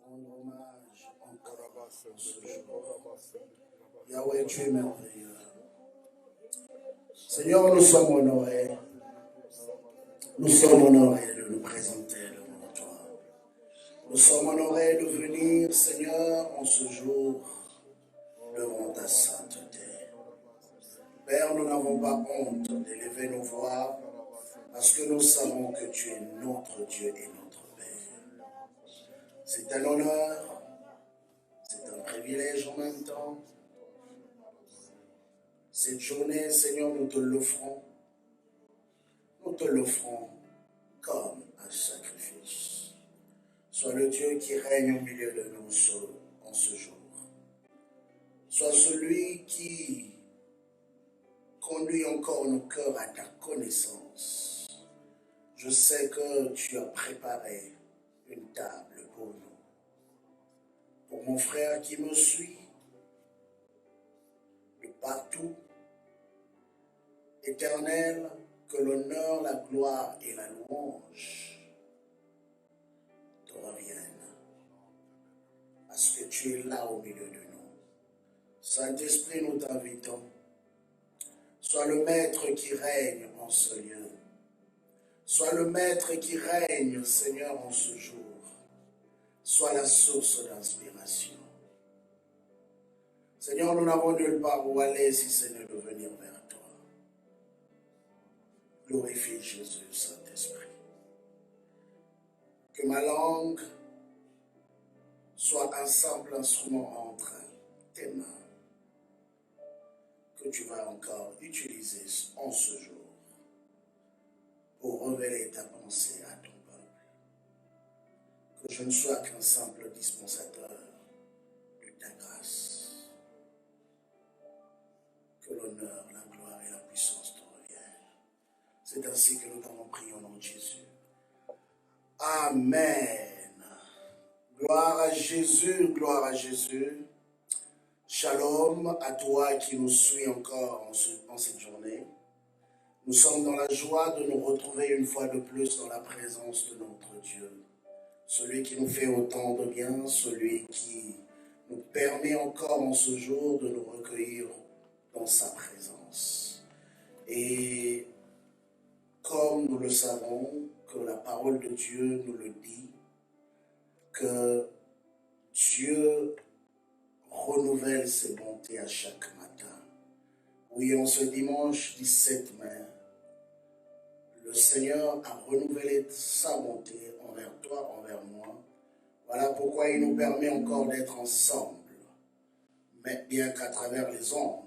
rendre hommage encore à ce jour. Yahweh, tu es merveilleux. Seigneur, nous sommes honorés. Nous sommes honorés de nous présenter devant toi. Nous sommes honorés de venir, Seigneur, en ce jour, devant ta sainteté. Père, nous n'avons pas honte d'élever nos voix, parce que nous savons que tu es notre Dieu et notre Père. C'est un honneur, c'est un privilège en même temps. Cette journée, Seigneur, nous te l'offrons. Nous te l'offrons comme un sacrifice. Sois le Dieu qui règne au milieu de nous en ce jour. Sois celui qui conduit encore nos cœurs à ta connaissance. Je sais que tu as préparé une table pour nous. Pour mon frère qui me suit, de partout, Éternel, que l'honneur, la gloire et la louange te reviennent. Parce que tu es là au milieu de nous. Saint-Esprit, nous t'invitons. Sois le maître qui règne en ce lieu. Sois le maître qui règne, Seigneur, en ce jour. Sois la source d'inspiration. Seigneur, nous n'avons nulle part où aller si ce n'est de venir vers toi. Glorifie Jésus, Saint-Esprit. Que ma langue soit un simple instrument entre tes mains, que tu vas encore utiliser en ce jour pour révéler ta pensée à ton peuple. Que je ne sois qu'un simple dispensateur de ta grâce. Que l'honneur, la gloire et la puissance te reviennent. C'est ainsi que nous t'avons prié au nom de Jésus. Amen. Gloire à Jésus, gloire à Jésus. Shalom à toi qui nous suis encore en cette journée. Nous sommes dans la joie de nous retrouver une fois de plus dans la présence de notre Dieu. Celui qui nous fait autant de bien, celui qui nous permet encore en ce jour de nous recueillir dans sa présence. Et comme nous le savons, que la parole de Dieu nous le dit, que Dieu renouvelle ses bontés à chaque matin. Oui, en ce dimanche 17 mai, le Seigneur a renouvelé sa bonté envers toi, envers moi. Voilà pourquoi il nous permet encore d'être ensemble, mais bien qu'à travers les ondes.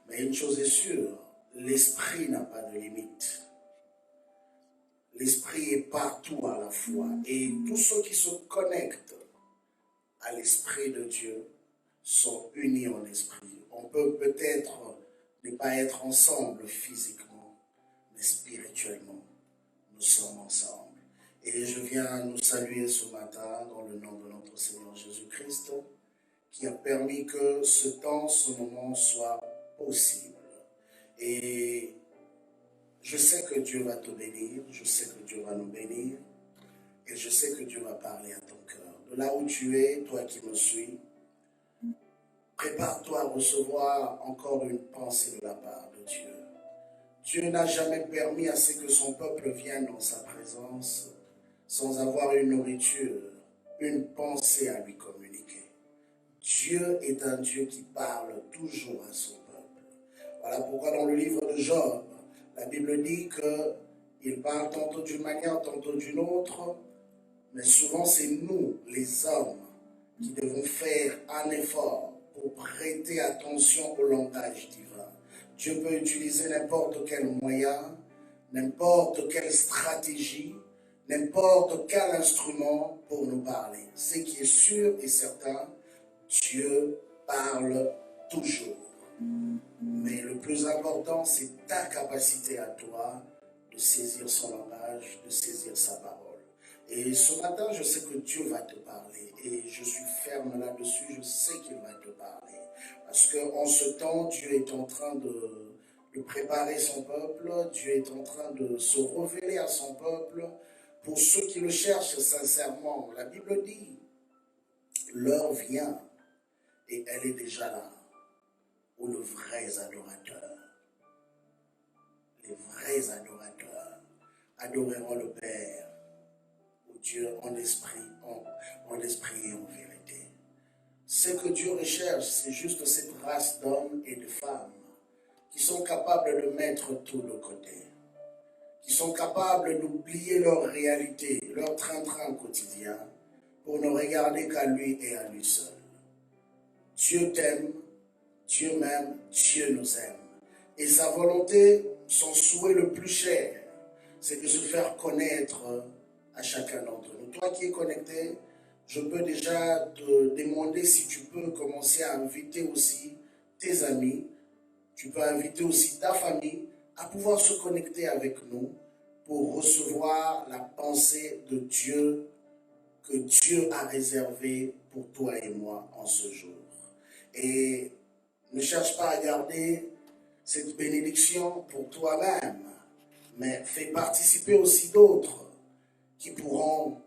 Mais une chose est sûre, l'esprit n'a pas de limite. L'esprit est partout à la fois. Et tous ceux qui se connectent à l'esprit de Dieu sont unis en esprit. On peut peut-être ne pas être ensemble physiquement, mais spirituellement, nous sommes ensemble. Et je viens nous saluer ce matin dans le nom de notre Seigneur Jésus-Christ, qui a permis que ce temps, ce moment soit possible. Et je sais que Dieu va te bénir, je sais que Dieu va nous bénir, et je sais que Dieu va parler à ton cœur. De là où tu es, toi qui me suis, prépare-toi à recevoir encore une pensée de la part de Dieu. Dieu n'a jamais permis à ce que son peuple vienne dans sa présence sans avoir une nourriture, une pensée à lui communiquer. Dieu est un Dieu qui parle toujours à son peuple. Voilà pourquoi dans le livre de Job, la Bible dit qu'il parle tantôt d'une manière, tantôt d'une autre, mais souvent c'est nous, les hommes, qui devons faire un effort pour prêter attention au langage divin. Dieu peut utiliser n'importe quel moyen, n'importe quelle stratégie, n'importe quel instrument pour nous parler. Ce qui est sûr et certain, Dieu parle toujours. Mais le plus important, c'est ta capacité à toi de saisir son langage, de saisir sa parole. Et ce matin, je sais que Dieu va te parler et je suis ferme là-dessus, je sais qu'il va te parler. Parce qu'en ce temps, Dieu est en train de préparer son peuple, Dieu est en train de se révéler à son peuple pour ceux qui le cherchent sincèrement. La Bible dit l'heure vient, et elle est déjà là, où les vrais adorateurs adoreront le Père, ou Dieu en esprit, en esprit et en vérité. Ce que Dieu recherche, c'est juste cette race d'hommes et de femmes qui sont capables de mettre tout de côté, qui sont capables d'oublier leur réalité, leur train-train quotidien, pour ne regarder qu'à lui et à lui seul. Dieu t'aime, Dieu m'aime, Dieu nous aime. Et sa volonté, son souhait le plus cher, c'est de se faire connaître à chacun d'entre nous. Toi qui es connecté, je peux déjà te demander si tu peux commencer à inviter aussi tes amis, tu peux inviter aussi ta famille à pouvoir se connecter avec nous pour recevoir la pensée de Dieu que Dieu a réservée pour toi et moi en ce jour. Et ne cherche pas à garder cette bénédiction pour toi-même, mais fais participer aussi d'autres qui pourront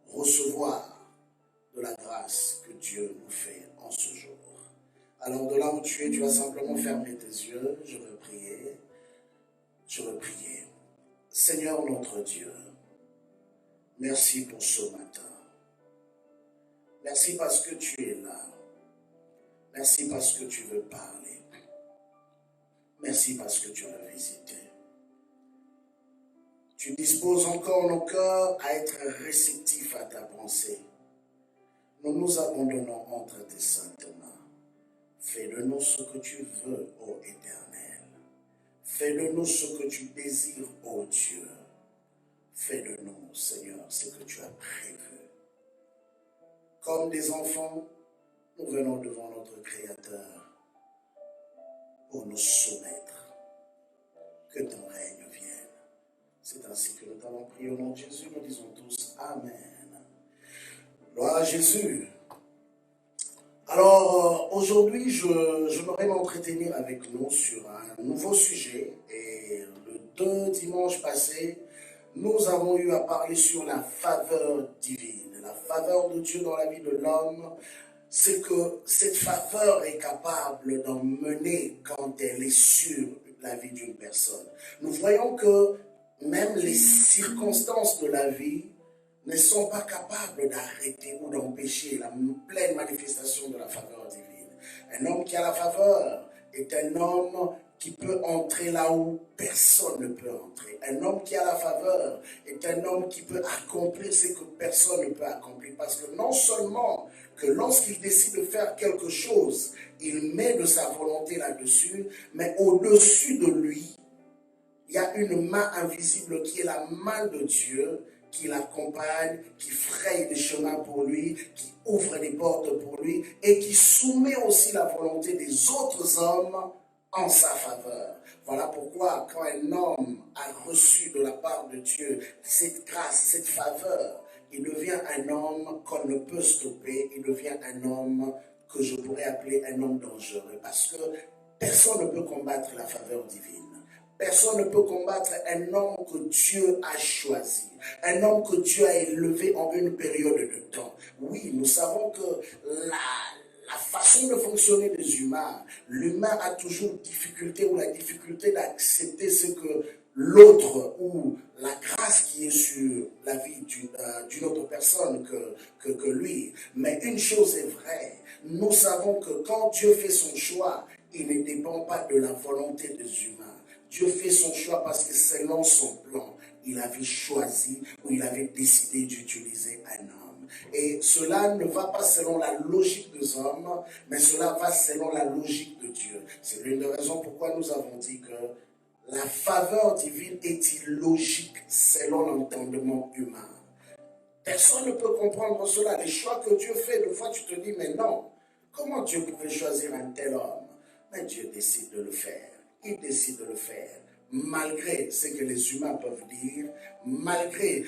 recevoir de la grâce que Dieu nous fait en ce jour. Alors de là où tu es, tu vas simplement fermer tes yeux. Je veux prier. Seigneur notre Dieu, merci pour ce matin. Merci parce que tu es là. Merci parce que tu veux parler. Merci parce que tu veux visiter. Tu disposes encore nos cœurs à être réceptifs à ta pensée. Nous nous abandonnons entre tes saintes mains. Fais de nous ce que tu veux, ô Éternel. Fais de nous ce que tu désires, ô Dieu. Fais de nous, Seigneur, ce que tu as prévu. Comme des enfants, nous venons devant notre Créateur pour nous soumettre. Que ton règne vienne. C'est ainsi que nous t'avons prié au nom de Jésus. Nous disons tous Amen. Gloire à Jésus. Alors, aujourd'hui, j'aimerais m'entretenir avec nous sur un nouveau sujet. Et le 2 dimanches passés, nous avons eu à parler sur la faveur divine. La faveur de Dieu dans la vie de l'homme, c'est que cette faveur est capable d'emmener quand elle est sur la vie d'une personne. Nous voyons que même les circonstances de la vie ne sont pas capables d'arrêter ou d'empêcher la pleine manifestation de la faveur divine. Un homme qui a la faveur est un homme qui peut entrer là où personne ne peut entrer. Un homme qui a la faveur est un homme qui peut accomplir ce que personne ne peut accomplir. Parce que non seulement que lorsqu'il décide de faire quelque chose, il met de sa volonté là-dessus, mais au-dessus de lui, il y a une main invisible qui est la main de Dieu, qui l'accompagne, qui fraye des chemins pour lui, qui ouvre des portes pour lui et qui soumet aussi la volonté des autres hommes en sa faveur. Voilà pourquoi quand un homme a reçu de la part de Dieu cette grâce, cette faveur, il devient un homme qu'on ne peut stopper, il devient un homme que je pourrais appeler un homme dangereux parce que personne ne peut combattre la faveur divine. Personne ne peut combattre un homme que Dieu a choisi, un homme que Dieu a élevé en une période de temps. Oui, nous savons que la façon de fonctionner des humains, l'humain a toujours difficulté ou la difficulté d'accepter ce que l'autre ou la grâce qui est sur la vie d'une autre personne que lui. Mais une chose est vraie, nous savons que quand Dieu fait son choix, il ne dépend pas de la volonté des humains. Dieu fait son choix parce que selon son plan, il avait choisi ou il avait décidé d'utiliser un homme. Et cela ne va pas selon la logique des hommes, mais cela va selon la logique de Dieu. C'est l'une des raisons pourquoi nous avons dit que la faveur divine est illogique selon l'entendement humain. Personne ne peut comprendre cela. Les choix que Dieu fait, des fois tu te dis, mais non, comment Dieu pouvait choisir un tel homme? Mais Dieu décide de le faire. Il décide de le faire, malgré ce que les humains peuvent dire, malgré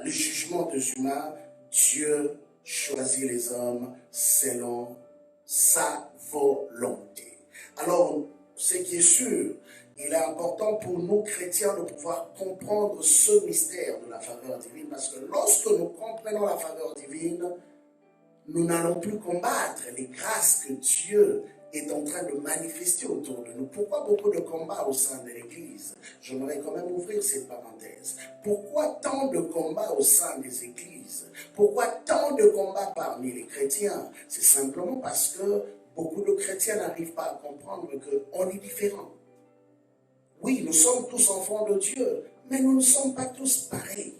le jugement des humains, Dieu choisit les hommes selon sa volonté. Alors, ce qui est sûr, il est important pour nous chrétiens de pouvoir comprendre ce mystère de la faveur divine, parce que lorsque nous comprenons la faveur divine, nous n'allons plus combattre les grâces que Dieu est en train de manifester autour de nous. Pourquoi beaucoup de combats au sein de l'Église? J'aimerais quand même ouvrir cette parenthèse. Pourquoi tant de combats au sein des églises? Pourquoi tant de combats parmi les chrétiens? C'est simplement parce que beaucoup de chrétiens n'arrivent pas à comprendre qu'on est différents. Oui, nous sommes tous enfants de Dieu, mais nous ne sommes pas tous pareils.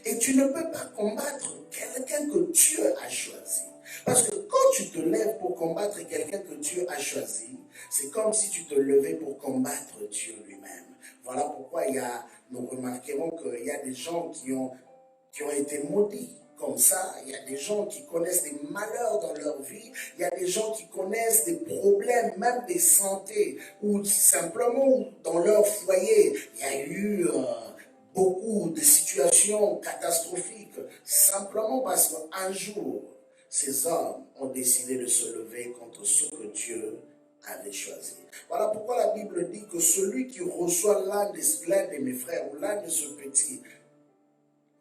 Et tu ne peux pas combattre quelqu'un que Dieu a choisi. Parce que quand tu te lèves pour combattre quelqu'un que Dieu a choisi, c'est comme si tu te levais pour combattre Dieu lui-même. Voilà pourquoi nous remarquerons qu'il y a des gens qui ont été maudits. Comme ça, il y a des gens qui connaissent des malheurs dans leur vie, il y a des gens qui connaissent des problèmes, même des santé, ou simplement dans leur foyer, il y a eu beaucoup de situations catastrophiques, simplement parce qu'un jour, ces hommes ont décidé de se lever contre ce que Dieu avait choisi. Voilà pourquoi la Bible dit que celui qui reçoit l'un de mes frères ou l'un de ce petit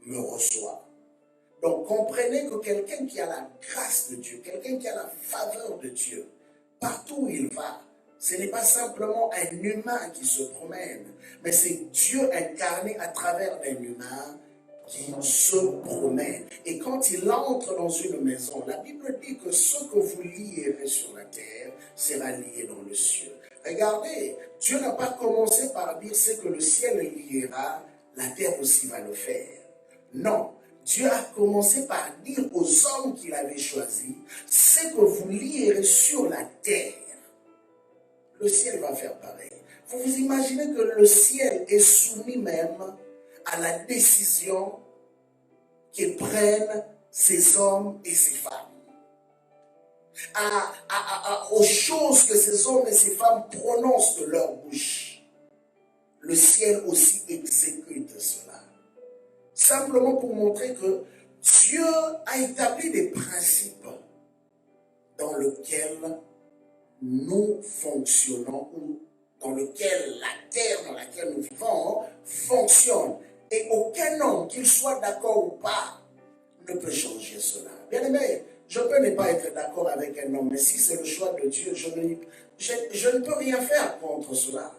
me reçoit. Donc comprenez que quelqu'un qui a la grâce de Dieu, quelqu'un qui a la faveur de Dieu, partout où il va, ce n'est pas simplement un humain qui se promène, mais c'est Dieu incarné à travers un humain qui se promène. Et quand il entre dans une maison, la Bible dit que ce que vous lierez sur la terre sera lié dans le ciel. Regardez, Dieu n'a pas commencé par dire ce que le ciel liera, la terre aussi va le faire. Non. Dieu a commencé par dire aux hommes qu'il avait choisis, ce que vous lierez sur la terre, le ciel va faire pareil. Vous vous imaginez que le ciel est soumis même à la décision que prennent ces hommes et ces femmes. Aux choses que ces hommes et ces femmes prononcent de leur bouche. Le ciel aussi exécute cela. Simplement pour montrer que Dieu a établi des principes dans lesquels nous fonctionnons ou dans lequel la terre dans laquelle nous vivons fonctionne. Et aucun homme, qu'il soit d'accord ou pas, ne peut changer cela. Bien aimé, je peux ne pas être d'accord avec un homme, mais si c'est le choix de Dieu, je ne peux rien faire contre cela.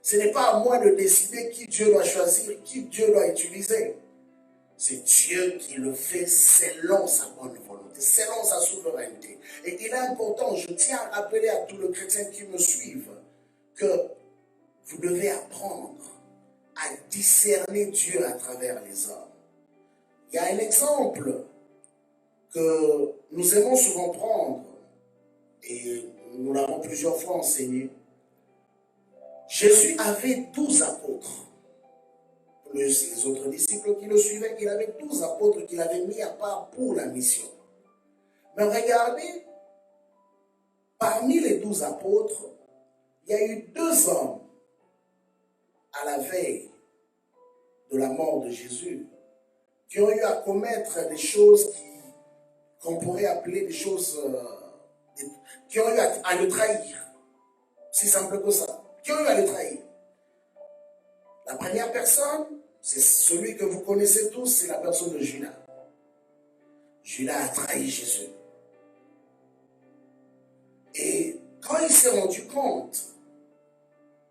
Ce n'est pas à moi de décider qui Dieu doit choisir, qui Dieu doit utiliser. C'est Dieu qui le fait selon sa bonne volonté, selon sa souveraineté. Et il est important, je tiens à rappeler à tous les chrétiens qui me suivent, que vous devez apprendre à discerner Dieu à travers les hommes. Il y a un exemple que nous aimons souvent prendre, et nous l'avons plusieurs fois enseigné. Jésus avait 12 apôtres, plus les autres disciples qui le suivaient. Il avait 12 apôtres qu'il avait mis à part pour la mission. Mais regardez, parmi les 12 apôtres, il y a eu 2 hommes à la veille de la mort de Jésus qui ont eu à commettre des choses qu'on pourrait appeler des choses, qui ont eu à le trahir. C'est simple que ça. Qui ont eu à le trahir. La première personne, c'est celui que vous connaissez tous, c'est la personne de Judas. Judas a trahi Jésus. Et quand il s'est rendu compte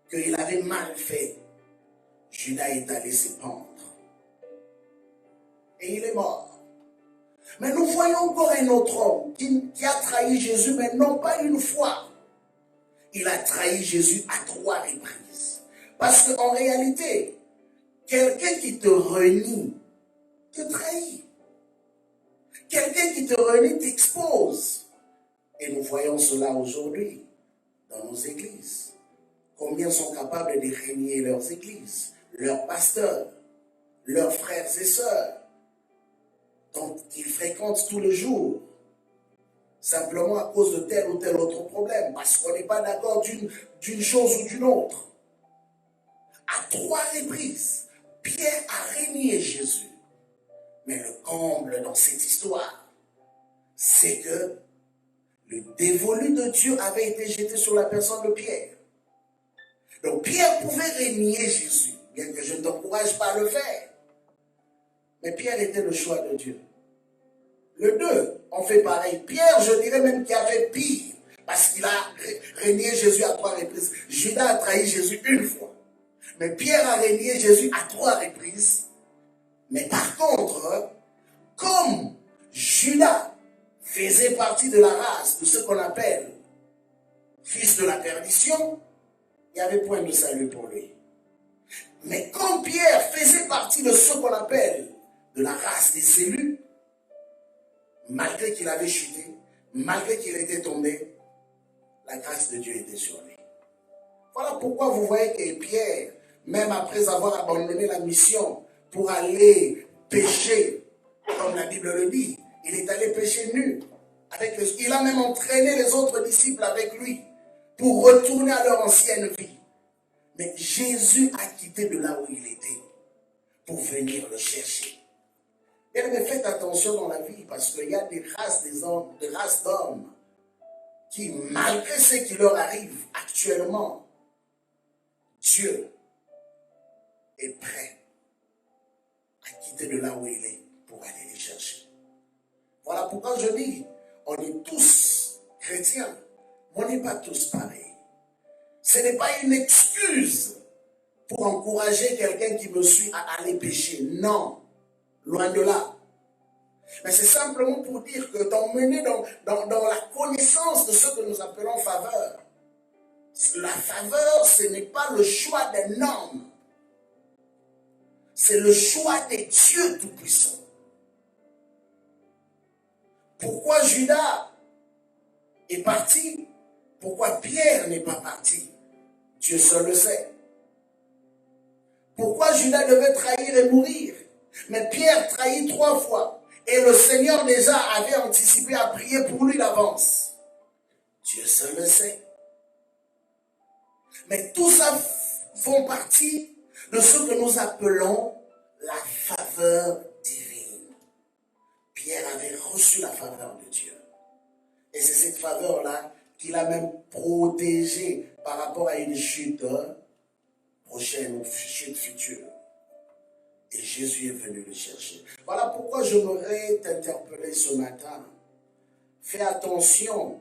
qu'il avait mal fait, Judas est allé se pendre. Et il est mort. Mais nous voyons encore un autre homme qui a trahi Jésus, mais non pas une fois. Il a trahi Jésus à 3 reprises. Parce qu'en réalité, quelqu'un qui te renie, te trahit. Quelqu'un qui te renie t'expose. Et nous voyons cela aujourd'hui dans nos églises. Combien sont capables de renier leurs églises, leurs pasteurs, leurs frères et sœurs, dont ils fréquentent tous les jours, simplement à cause de tel ou tel autre problème, parce qu'on n'est pas d'accord d'une chose ou d'une autre. À 3 reprises, Pierre a renié Jésus. Mais le comble dans cette histoire, c'est que le dévolu de Dieu avait été jeté sur la personne de Pierre. Donc Pierre pouvait renier Jésus, bien que je ne t'encourage pas à le faire. Mais Pierre était le choix de Dieu. Les deux ont fait pareil. Pierre, je dirais même qu'il a fait pire, parce qu'il a renié Jésus à 3 reprises. Judas a trahi Jésus une fois. Mais Pierre a renié Jésus à 3 reprises. Mais par contre, comme Judas faisait partie de la race de ce qu'on appelle fils de la perdition, il n'y avait point de salut pour lui. Mais comme Pierre faisait partie de ce qu'on appelle de la race des élus, malgré qu'il avait chuté, malgré qu'il était tombé, la grâce de Dieu était sur lui. Voilà pourquoi vous voyez que Pierre, même après avoir abandonné la mission pour aller pécher, comme la Bible le dit, il est allé pécher nu. Il a même entraîné les autres disciples avec lui pour retourner à leur ancienne vie. Mais Jésus a quitté de là où il était pour venir le chercher. Mais faites attention dans la vie parce qu'il y a des races d'hommes qui, malgré ce qui leur arrive actuellement, Dieu est prêt à quitter de là où il est pour aller les chercher. Voilà pourquoi je dis, on est tous chrétiens, mais on n'est pas tous pareils. Ce n'est pas une excuse pour encourager quelqu'un qui me suit à aller pécher. Non, loin de là. Mais c'est simplement pour dire que d'emmener dans la connaissance de ce que nous appelons faveur. La faveur, ce n'est pas le choix d'un homme. C'est le choix de Dieu Tout-Puissant. Pourquoi Judas est parti? Pourquoi Pierre n'est pas parti? Dieu seul le sait. Pourquoi Judas devait trahir et mourir? Mais Pierre trahit 3 fois. Et le Seigneur déjà avait anticipé à prier pour lui d'avance. Dieu seul le sait. Mais tout ça font partie de ce que nous appelons la faveur divine. Pierre avait reçu la faveur de Dieu. Et c'est cette faveur-là qu'il a même protégé par rapport à une chute prochaine, une chute future. Et Jésus est venu le chercher. Voilà pourquoi je m'aurais t'interpeller ce matin. Fais attention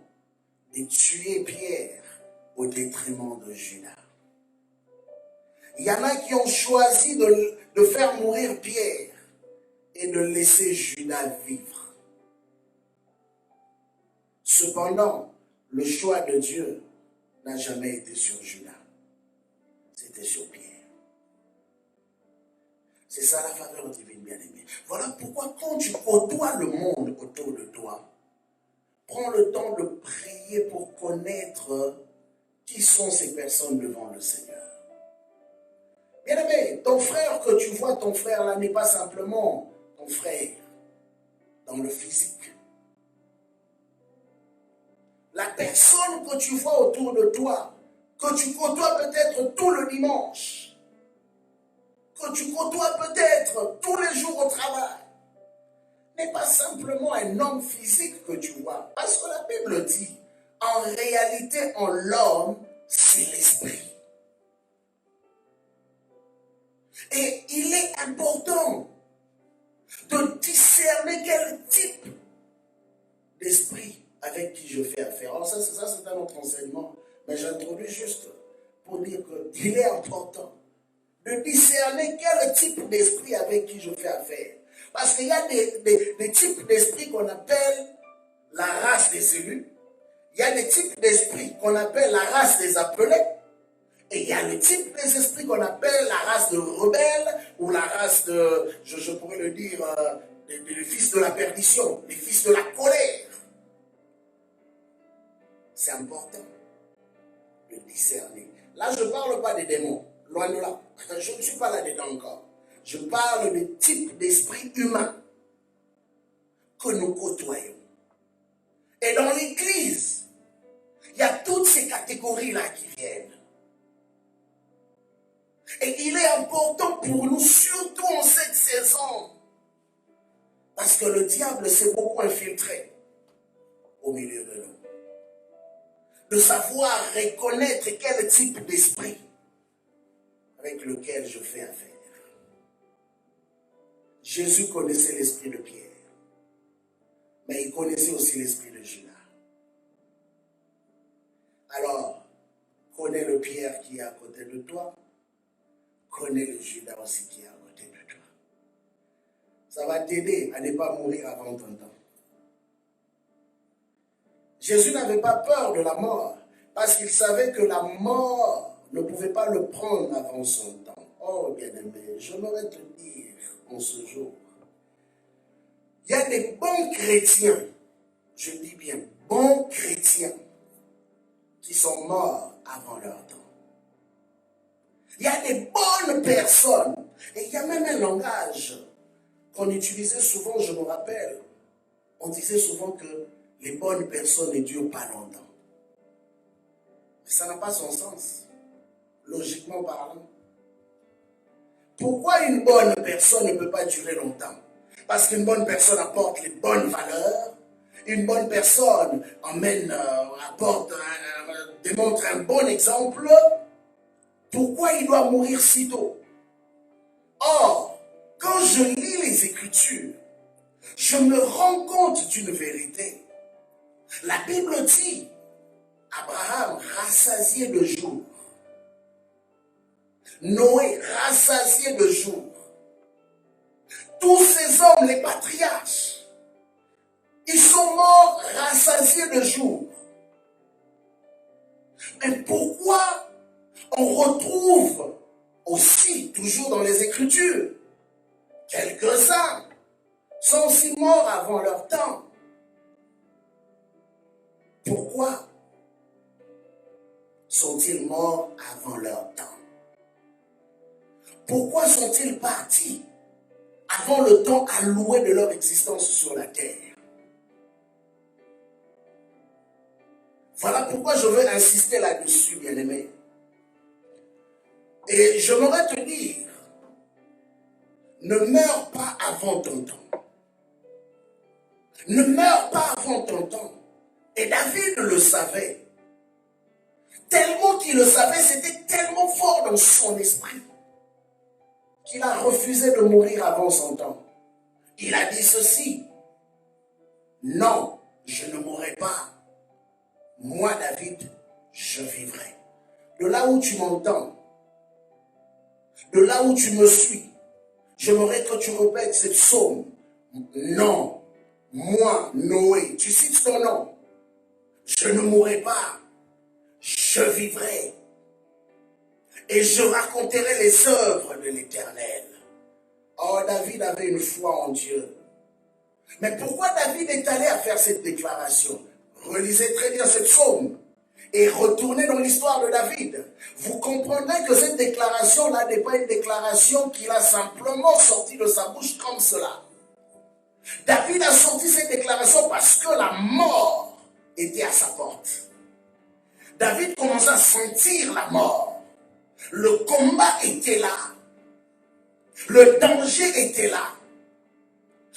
de tuer Pierre au détriment de Judas. Il y en a qui ont choisi de faire mourir Pierre et de laisser Judas vivre. Cependant, le choix de Dieu n'a jamais été sur Judas. C'était sur Pierre. C'est ça la faveur divine, bien-aimé. Voilà pourquoi quand tu côtoies le monde autour de toi, prends le temps de prier pour connaître qui sont ces personnes devant le Seigneur. Bien-aimé, ton frère que tu vois, ton frère là n'est pas simplement ton frère dans le physique. La personne que tu vois autour de toi, que tu côtoies peut-être tout le dimanche, que tu côtoies peut-être tous les jours au travail, n'est pas simplement un homme physique que tu vois. Parce que la Bible dit, en réalité, en l'homme, c'est l'esprit. Et il est important de discerner quel type d'esprit avec qui je fais affaire. Alors ça c'est un autre enseignement, mais j'introduis juste pour dire qu'il est important de discerner quel type d'esprit avec qui je fais affaire. Parce qu'il y a des types d'esprit qu'on appelle la race des élus. Il y a des types d'esprit qu'on appelle la race des appelés. Et il y a le type des esprits qu'on appelle la race de rebelles ou la race de, je pourrais le dire, les fils de la perdition, les fils de la colère. C'est important de discerner. Là, je ne parle pas des démons, loin de là. Je ne suis pas là-dedans encore. Je parle du type d'esprit humain que nous côtoyons. Et dans l'Église, il y a toutes ces catégories-là qui viennent. Et il est important pour nous, surtout en cette saison, parce que le diable s'est beaucoup infiltré au milieu de nous, de savoir reconnaître quel type d'esprit avec lequel je fais affaire. Jésus connaissait l'esprit de Pierre. Mais il connaissait aussi l'esprit de Judas. Alors, connais le Pierre qui est à côté de toi, connais le Judas aussi qui est à côté de toi. Ça va t'aider à ne pas mourir avant ton temps. Jésus n'avait pas peur de la mort parce qu'il savait que la mort ne pouvait pas le prendre avant son temps. Oh bien-aimé, j'aimerais te dire en ce jour, il y a des bons chrétiens, je dis bien bons chrétiens, qui sont morts avant leur temps. Il y a des bonnes personnes, et il y a même un langage qu'on utilisait souvent, je me rappelle, on disait souvent que les bonnes personnes ne durent pas longtemps. Mais ça n'a pas son sens, logiquement parlant. Pourquoi une bonne personne ne peut pas durer longtemps? Parce qu'une bonne personne apporte les bonnes valeurs, une bonne personne démontre un bon exemple. Pourquoi il doit mourir si tôt? Or, quand je lis les Écritures, je me rends compte d'une vérité. La Bible dit, Abraham rassasié de jours, Noé rassasié de jours, tous ces hommes, les patriarches, ils sont morts rassasiés de jours. Mais pourquoi on retrouve aussi, toujours dans les Écritures, quelques-uns sont aussi morts avant leur temps? Pourquoi sont-ils morts avant leur temps? Pourquoi sont-ils partis avant le temps alloué de leur existence sur la terre? Voilà pourquoi je veux insister là-dessus, bien-aimé. Et j'aimerais te dire, ne meurs pas avant ton temps. Ne meurs pas avant ton temps. Et David le savait. Tellement qu'il le savait, c'était tellement fort dans son esprit qu'il a refusé de mourir avant son temps. Il a dit ceci: non, je ne mourrai pas. Moi, David, je vivrai. De là où tu m'entends, de là où tu me suis, j'aimerais que tu répètes ce psaume. Non, moi, Noé, tu cites ton nom. Je ne mourrai pas, je vivrai. Et je raconterai les œuvres de l'Éternel. Oh, David avait une foi en Dieu. Mais pourquoi David est allé à faire cette déclaration? Relisez très bien ce psaume et retournez dans l'histoire de David. Vous comprendrez que cette déclaration-là n'est pas une déclaration qu'il a simplement sortie de sa bouche comme cela. David a sorti cette déclaration parce que la mort était à sa porte. David commença à sentir la mort. Le combat était là. Le danger était là.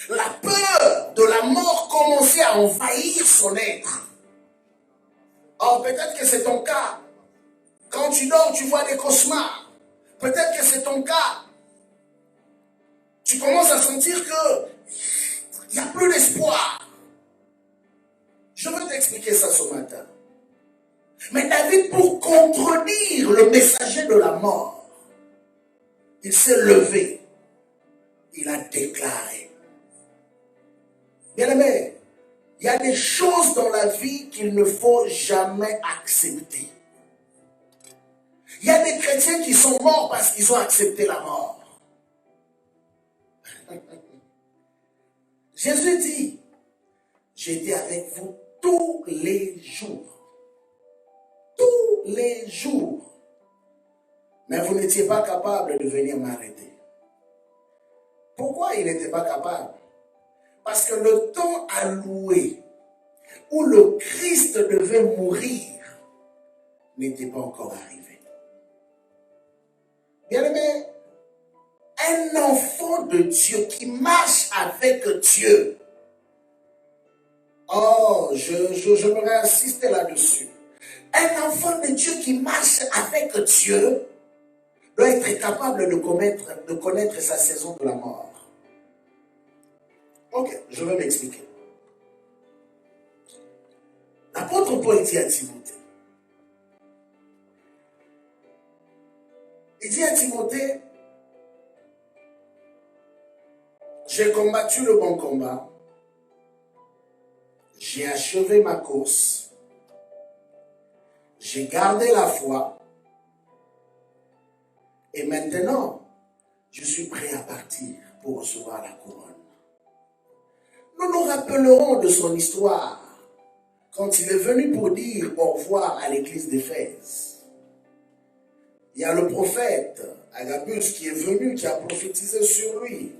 La peur de la mort commençait à envahir son être. Or, peut-être que c'est ton cas. Quand tu dors, tu vois des cauchemars. Peut-être que c'est ton cas. Tu commences à sentir que il n'y a plus d'espoir. Je veux t'expliquer ça ce matin. Mais David, pour contredire le messager de la mort, il s'est levé. Il a déclaré. Bien-aimé, il y a des choses dans la vie qu'il ne faut jamais accepter. Il y a des chrétiens qui sont morts parce qu'ils ont accepté la mort. Jésus dit, j'étais avec vous tous les jours. Tous les jours. Mais vous n'étiez pas capable de venir m'arrêter. Pourquoi il n'était pas capable? Parce que le temps alloué où le Christ devait mourir n'était pas encore arrivé. Bien-aimé, un enfant de Dieu qui marche avec Dieu. Oh, j'aimerais insister là-dessus. Un enfant de Dieu qui marche avec Dieu doit être capable de connaître sa saison de la mort. Ok, je vais m'expliquer. L'apôtre Paul dit à Timothée, il dit à Timothée, j'ai combattu le bon combat, j'ai achevé ma course, j'ai gardé la foi, et maintenant, je suis prêt à partir pour recevoir la couronne. Nous nous rappellerons de son histoire quand il est venu pour dire au revoir à l'église d'Éphèse. Il y a le prophète Agabus qui est venu, qui a prophétisé sur lui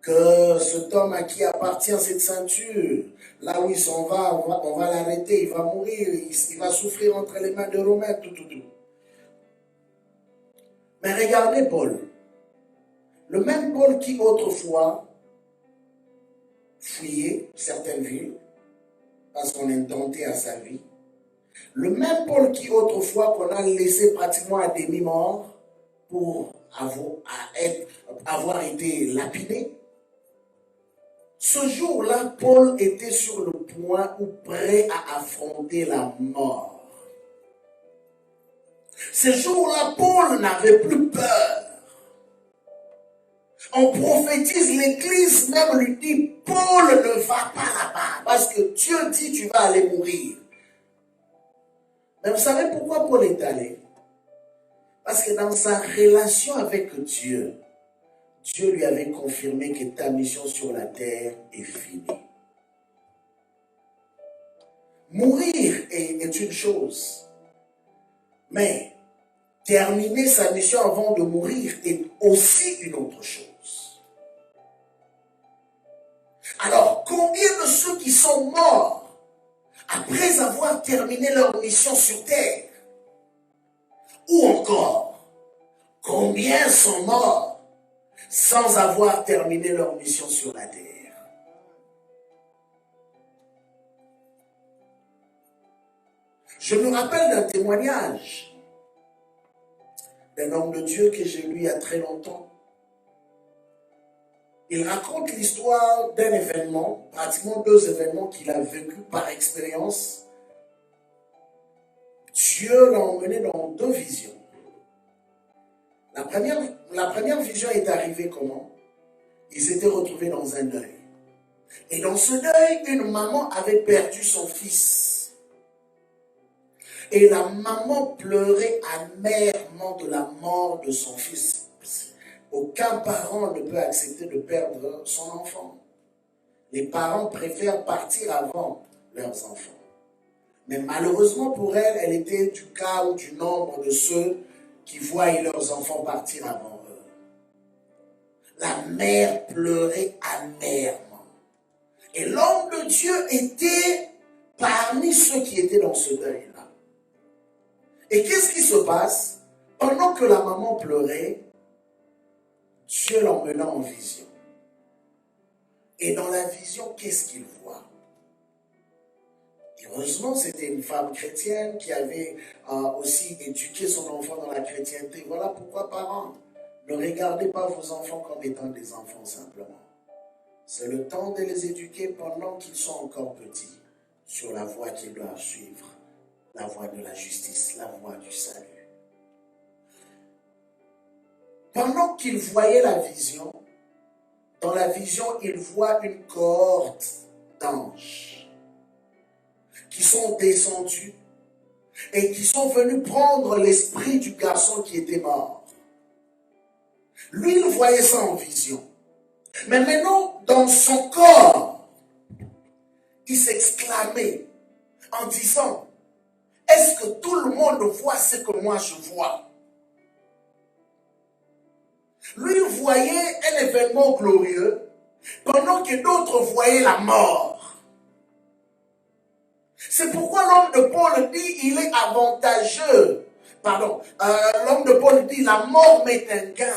que cet homme à qui appartient cette ceinture, là où il s'en va, on va l'arrêter, il va mourir, il va souffrir entre les mains de Romains, tout. Mais regardez Paul, le même Paul qui autrefois fuyait certaines villes parce qu'on intentait à sa vie, le même Paul qui autrefois qu'on a laissé pratiquement à demi-mort pour avoir été lapidé, ce jour-là, Paul était sur le point ou prêt à affronter la mort. Ce jour-là, Paul n'avait plus peur. On prophétise, l'église même lui dit, Paul ne va pas là-bas, parce que Dieu dit, tu vas aller mourir. Mais vous savez pourquoi Paul est allé? Parce que dans sa relation avec Dieu, Dieu lui avait confirmé que ta mission sur la terre est finie. Mourir est une chose, mais terminer sa mission avant de mourir est aussi une autre chose. Alors, combien de ceux qui sont morts après avoir terminé leur mission sur terre? Ou encore, combien sont morts sans avoir terminé leur mission sur la terre? Je me rappelle d'un témoignage d'un homme de Dieu que j'ai lu il y a très longtemps. Il raconte l'histoire d'un événement, pratiquement 2 événements qu'il a vécu par expérience. Dieu l'a emmené dans 2 visions. La première vision est arrivée comment? Ils s'étaient retrouvés dans un deuil. Et dans ce deuil, une maman avait perdu son fils. Et la maman pleurait amèrement de la mort de son fils. Aucun parent ne peut accepter de perdre son enfant. Les parents préfèrent partir avant leurs enfants. Mais malheureusement pour elle, elle était du cas ou du nombre de ceux qui voient leurs enfants partir avant eux. La mère pleurait amèrement. Et l'homme de Dieu était parmi ceux qui étaient dans ce deuil-là. Et qu'est-ce qui se passe? Pendant que la maman pleurait, Dieu l'emmena en vision. Et dans la vision, qu'est-ce qu'il voit? Heureusement, c'était une femme chrétienne qui avait aussi éduqué son enfant dans la chrétienté. Voilà pourquoi, parents, ne regardez pas vos enfants comme étant des enfants simplement. C'est le temps de les éduquer pendant qu'ils sont encore petits sur la voie qu'ils doivent suivre, la voie de la justice, la voie du salut. Pendant qu'il voyait la vision, dans la vision, il voit une cohorte d'anges qui sont descendus et qui sont venus prendre l'esprit du garçon qui était mort. Lui, il voyait ça en vision. Mais maintenant, dans son corps, il s'exclamait en disant, est-ce que tout le monde voit ce que moi je vois? Lui voyait un événement glorieux, pendant que d'autres voyaient la mort. C'est pourquoi l'homme de Paul dit, il est avantageux. L'homme de Paul dit, la mort m'est un gain.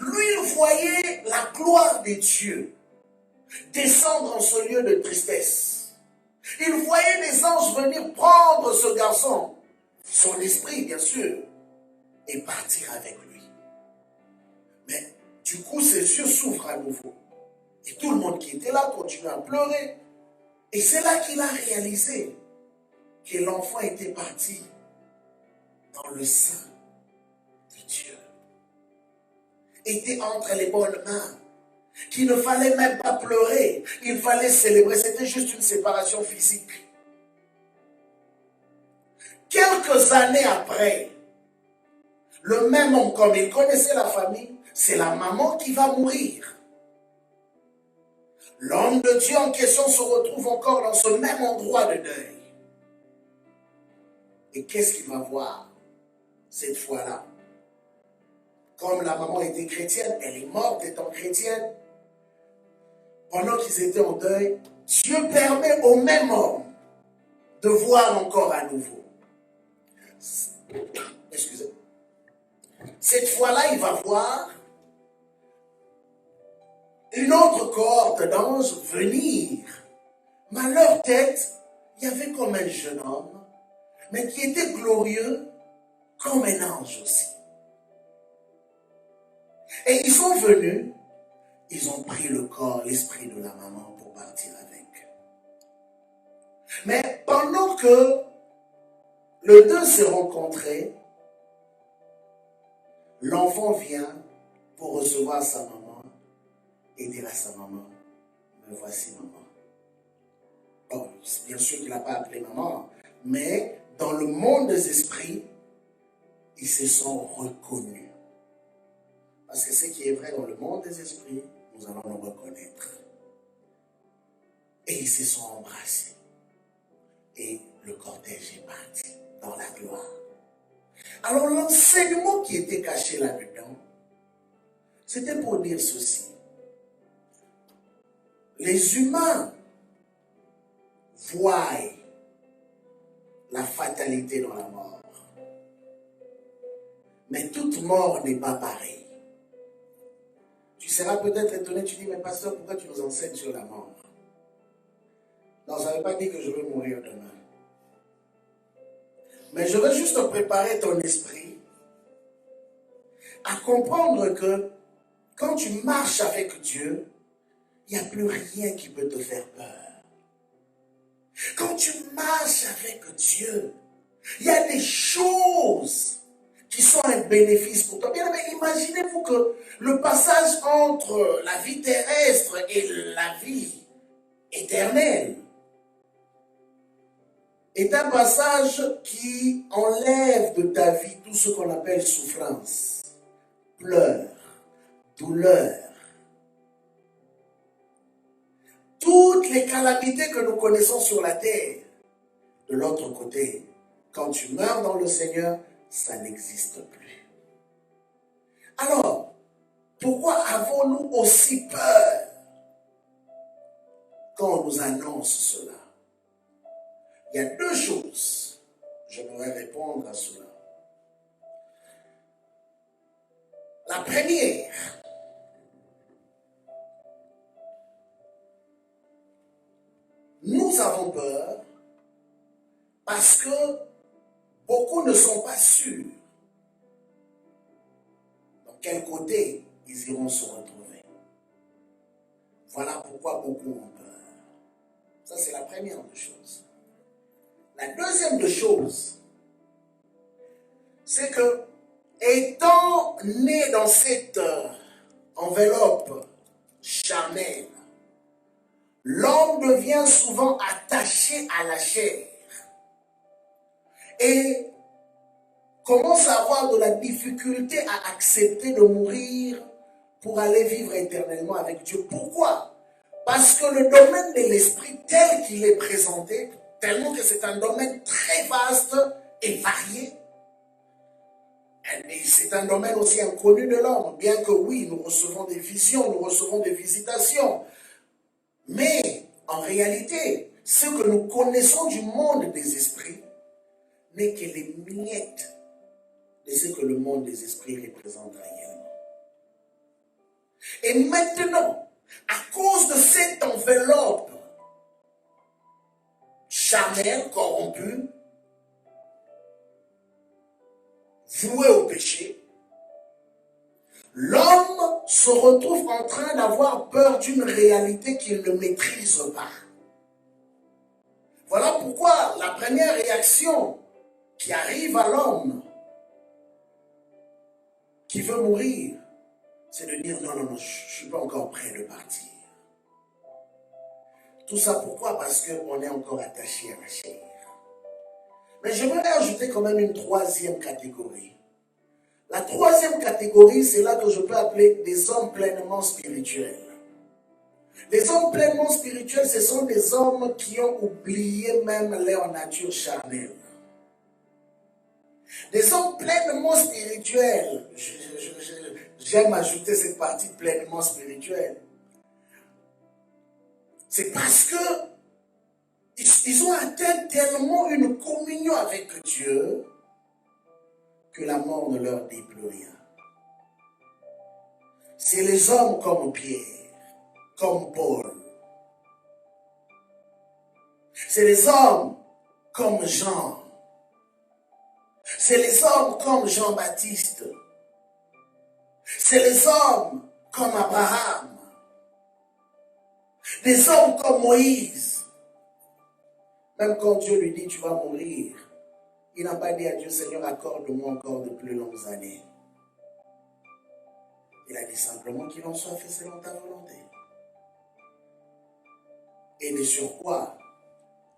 Lui, il voyait la gloire de Dieu descendre en ce lieu de tristesse. Il voyait les anges venir prendre ce garçon, son esprit bien sûr, et partir avec lui. Mais du coup, ses yeux s'ouvrent à nouveau. Et tout le monde qui était là continuait à pleurer. Et c'est là qu'il a réalisé que l'enfant était parti dans le sein de Dieu. Était entre les bonnes mains. Qu'il ne fallait même pas pleurer. Il fallait célébrer. C'était juste une séparation physique. Quelques années après, le même homme, comme il connaissait la famille, c'est la maman qui va mourir. L'homme de Dieu en question se retrouve encore dans ce même endroit de deuil. Et qu'est-ce qu'il va voir cette fois-là? Comme la maman était chrétienne, elle est morte étant chrétienne. Pendant qu'ils étaient en deuil, Dieu permet au même homme de voir encore à nouveau. Excusez. Cette fois-là, il va voir une autre cohorte d'anges venir. Mais à leur tête, il y avait comme un jeune homme, mais qui était glorieux comme un ange aussi. Et ils sont venus, ils ont pris le corps, l'esprit de la maman pour partir avec. Mais pendant que les deux s'est rencontrés, l'enfant vient pour recevoir sa maman et dire à sa maman, me voici maman. Bon, bien sûr qu'il n'a pas appelé maman, mais dans le monde des esprits, ils se sont reconnus. Parce que ce qui est vrai dans le monde des esprits, nous allons le reconnaître. Et ils se sont embrassés. Et le cortège est parti dans la gloire. Alors l'enseignement qui était caché là-dedans, c'était pour dire ceci. Les humains voient la fatalité dans la mort. Mais toute mort n'est pas pareille. Tu seras peut-être étonné, tu dis, mais pasteur, pourquoi tu nous enseignes sur la mort? Non, ça ne veut pas dire que je vais mourir demain. Mais je veux juste préparer ton esprit à comprendre que quand tu marches avec Dieu, il n'y a plus rien qui peut te faire peur. Quand tu marches avec Dieu, il y a des choses qui sont un bénéfice pour toi. Bien, mais imaginez-vous que le passage entre la vie terrestre et la vie éternelle est un passage qui enlève de ta vie tout ce qu'on appelle souffrance, pleurs, douleur. Toutes les calamités que nous connaissons sur la terre, de l'autre côté, quand tu meurs dans le Seigneur, ça n'existe plus. Alors, pourquoi avons-nous aussi peur quand on nous annonce cela? Il y a deux choses. J'aimerais répondre à cela. La première, nous avons peur parce que beaucoup ne sont pas sûrs dans quel côté ils iront se retrouver. Voilà pourquoi beaucoup ont peur. Ça, c'est la première des choses. La deuxième des choses, c'est que, étant né dans cette enveloppe charnelle, l'homme devient souvent attaché à la chair et commence à avoir de la difficulté à accepter de mourir pour aller vivre éternellement avec Dieu. Pourquoi? Parce que le domaine de l'esprit tel qu'il est présenté, tellement que c'est un domaine très vaste et varié, et c'est un domaine aussi inconnu de l'homme, bien que oui, nous recevons des visions, nous recevons des visitations, mais en réalité, ce que nous connaissons du monde des esprits n'est que les miettes de ce que le monde des esprits représente réellement. Et maintenant, à cause de cette enveloppe charnelle, corrompue, vouée au péché, l'homme se retrouve en train d'avoir peur d'une réalité qu'il ne maîtrise pas. Voilà pourquoi la première réaction qui arrive à l'homme qui veut mourir, c'est de dire non, non, non, je ne suis pas encore prêt de partir. Tout ça pourquoi? Parce qu'on est encore attaché à la chair. Mais j'aimerais ajouter quand même une troisième catégorie. La troisième catégorie, c'est là que je peux appeler des hommes pleinement spirituels. Les hommes pleinement spirituels, ce sont des hommes qui ont oublié même leur nature charnelle. Des hommes pleinement spirituels, j'aime ajouter cette partie pleinement spirituelle. C'est parce que ils ont atteint tellement une communion avec Dieu que la mort ne leur dit plus rien. C'est les hommes comme Pierre, comme Paul. C'est les hommes comme Jean. C'est les hommes comme Jean-Baptiste. C'est les hommes comme Abraham. Des hommes comme Moïse. Même quand Dieu lui dit tu vas mourir, il n'a pas dit à Dieu, Seigneur, accorde-moi encore de plus longues années. Il a dit simplement qu'il en soit fait selon ta volonté. Et de surcroît,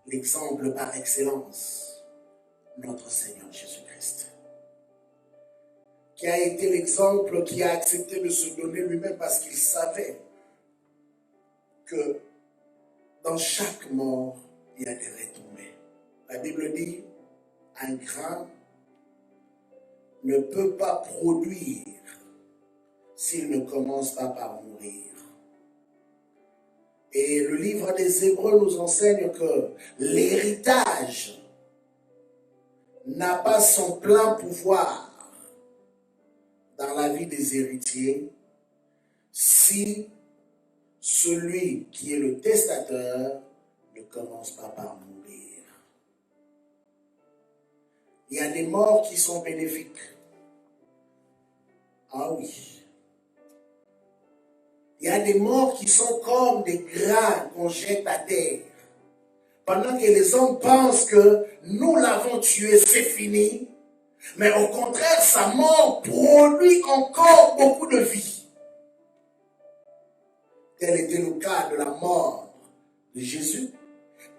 l'exemple par excellence, notre Seigneur Jésus-Christ, qui a été l'exemple qui a accepté de se donner lui-même parce qu'il savait que dans chaque mort, il y a des retombées. La Bible dit, un grain ne peut pas produire s'il ne commence pas par mourir. Et le livre des Hébreux nous enseigne que l'héritage n'a pas son plein pouvoir dans la vie des héritiers si celui qui est le testateur ne commence pas par mourir. Il y a des morts qui sont bénéfiques. Ah oui. Il y a des morts qui sont comme des grains qu'on jette à terre. Pendant que les hommes pensent que nous l'avons tué, c'est fini. Mais au contraire, sa mort produit encore beaucoup de vie. Tel était le cas de la mort de Jésus.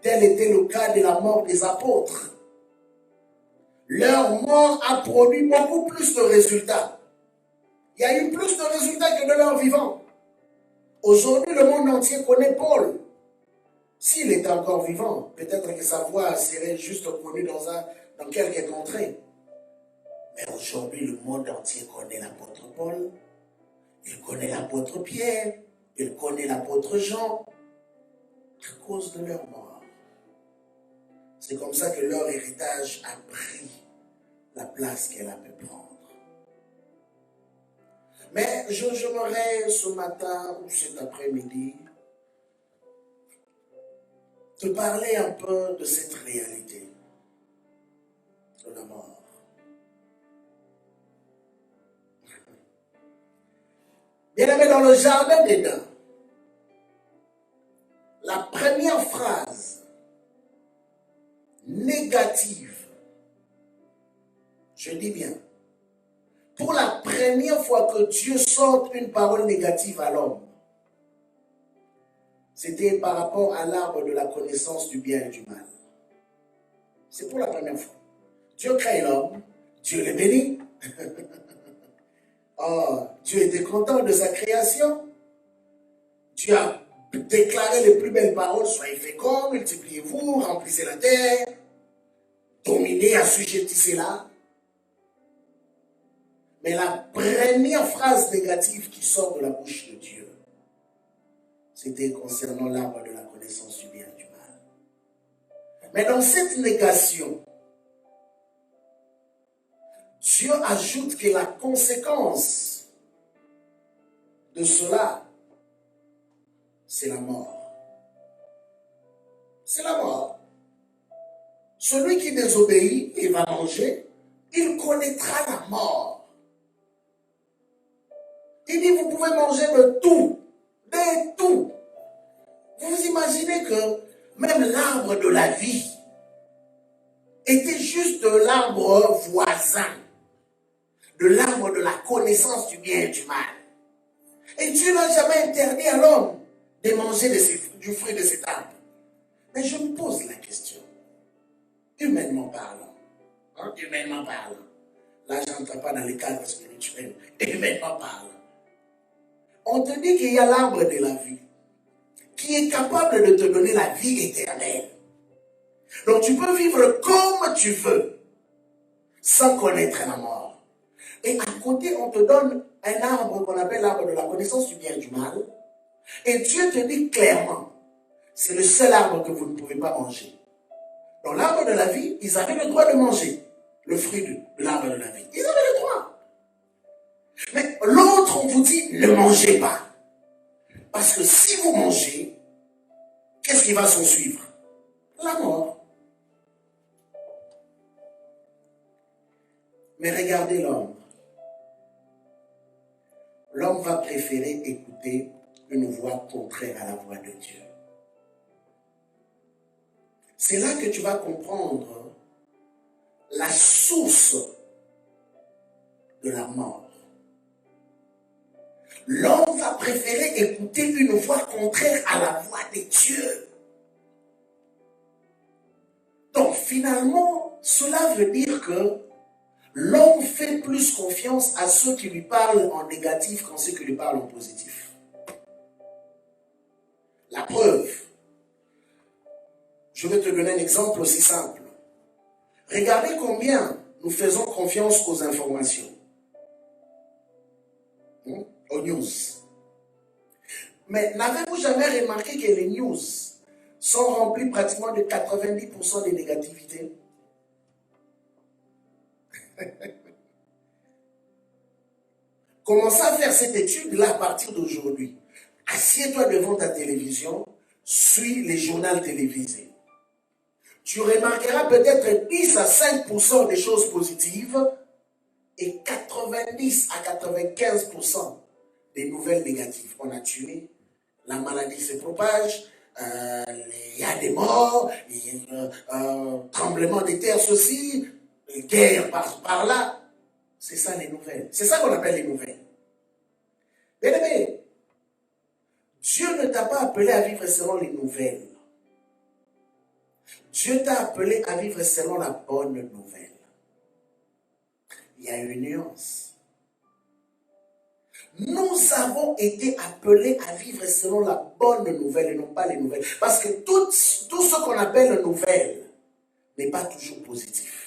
Tel était le cas de la mort des apôtres. Leur mort a produit beaucoup plus de résultats. Il y a eu plus de résultats que de leur vivant. Aujourd'hui, le monde entier connaît Paul. S'il était encore vivant, peut-être que sa voix serait juste connue dans quelques contrées. Mais aujourd'hui, le monde entier connaît l'apôtre Paul. Il connaît l'apôtre Pierre. Il connaît l'apôtre Jean. À cause de leur mort. C'est comme ça que leur héritage a pris la place qu'elle a pu prendre. Mais j'aimerais ce matin ou cet après-midi te parler un peu de cette réalité de la mort. Bien-aimé, dans le jardin d'Éden, la première phrase négative, je dis bien, pour la première fois que Dieu sorte une parole négative à l'homme, c'était par rapport à l'arbre de la connaissance du bien et du mal. C'est pour la première fois. Dieu crée l'homme, Dieu le bénit. Oh, Dieu était content de sa création. Dieu a déclaré les plus belles paroles, soyez féconds, multipliez-vous, remplissez la terre, dominez, assujettissez-la. Mais la première phrase négative qui sort de la bouche de Dieu, c'était concernant l'arbre de la connaissance du bien et du mal. Mais dans cette négation, Dieu ajoute que la conséquence de cela, c'est la mort. C'est la mort. Celui qui désobéit et va manger, il connaîtra la mort. Il dit, vous pouvez manger de tout. De tout. Vous imaginez que même l'arbre de la vie était juste de l'arbre voisin, de l'arbre de la connaissance du bien et du mal. Et Dieu n'a jamais interdit à l'homme de manger du fruit de cet arbre. Mais je me pose la question, humainement parlant, humainement parlant, là je n'entre pas dans les cadres spirituels, humainement parlant, on te dit qu'il y a l'arbre de la vie, qui est capable de te donner la vie éternelle. Donc tu peux vivre comme tu veux, sans connaître la mort. Et à côté, on te donne un arbre qu'on appelle l'arbre de la connaissance du bien et du mal. Et Dieu te dit clairement, c'est le seul arbre que vous ne pouvez pas manger. Dans l'arbre de la vie, ils avaient le droit de manger le fruit de l'arbre de la vie. Ils avaient le droit. Mais l'autre, on vous dit, ne mangez pas. Parce que si vous mangez, qu'est-ce qui va s'en suivre? La mort. Mais regardez l'homme. L'homme va préférer écouter une voix contraire à la voix de Dieu. C'est là que tu vas comprendre la source de la mort. L'homme va préférer écouter une voix contraire à la voix de Dieu. Donc finalement, cela veut dire que l'homme fait plus confiance à ceux qui lui parlent en négatif qu'à ceux qui lui parlent en positif. La preuve, je vais te donner un exemple aussi simple. Regardez combien nous faisons confiance aux informations, aux news. Mais n'avez-vous jamais remarqué que les news sont remplies pratiquement de 90% de négativité? Commencez à faire cette étude-là à partir d'aujourd'hui. Assieds-toi devant ta télévision, suis les journaux télévisés. Tu remarqueras peut-être 10 à 5% des choses positives et 90 à 95% des nouvelles négatives. On a tué, la maladie se propage, il y a des morts, il y a tremblement de terre, ceci, guerre par là. C'est ça les nouvelles. C'est ça qu'on appelle les nouvelles. Bien aimé, Dieu ne t'a pas appelé à vivre selon les nouvelles. Dieu t'a appelé à vivre selon la bonne nouvelle. Il y a une nuance. Nous avons été appelés à vivre selon la bonne nouvelle et non pas les nouvelles. Parce que tout ce qu'on appelle nouvelle n'est pas toujours positif.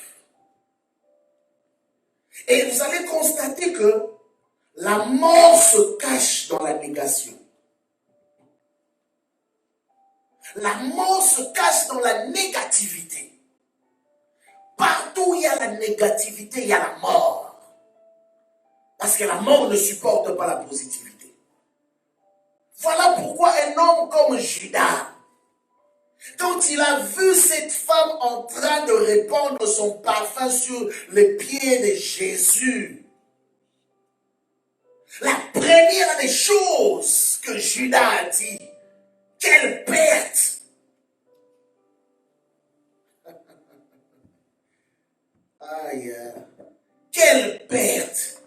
Et vous allez constater que la mort se cache dans la négation. La mort se cache dans la négativité. Partout où il y a la négativité, il y a la mort. Parce que la mort ne supporte pas la positivité. Voilà pourquoi un homme comme Judas, quand il a vu cette femme en train de répandre son parfum sur les pieds de Jésus, la première des choses que Judas a dit, quelle perte! Aïe, quelle perte!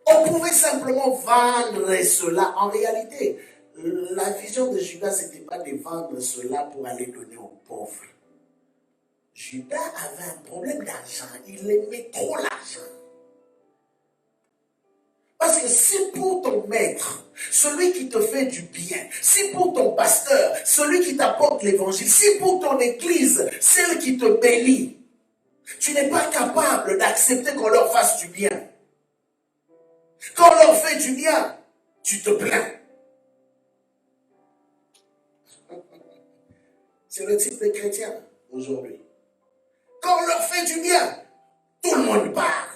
On pouvait simplement vendre cela. En réalité, la vision de Judas, ce n'était pas de vendre cela pour aller donner aux pauvres. Judas avait un problème d'argent. Il aimait trop l'argent. Parce que si pour ton maître, celui qui te fait du bien, si pour ton pasteur, celui qui t'apporte l'évangile, si pour ton église, celle qui te bénit, tu n'es pas capable d'accepter qu'on leur fasse du bien. Quand on leur fait du bien, tu te plains. C'est le type de chrétien aujourd'hui. Quand on leur fait du bien, tout le monde parle.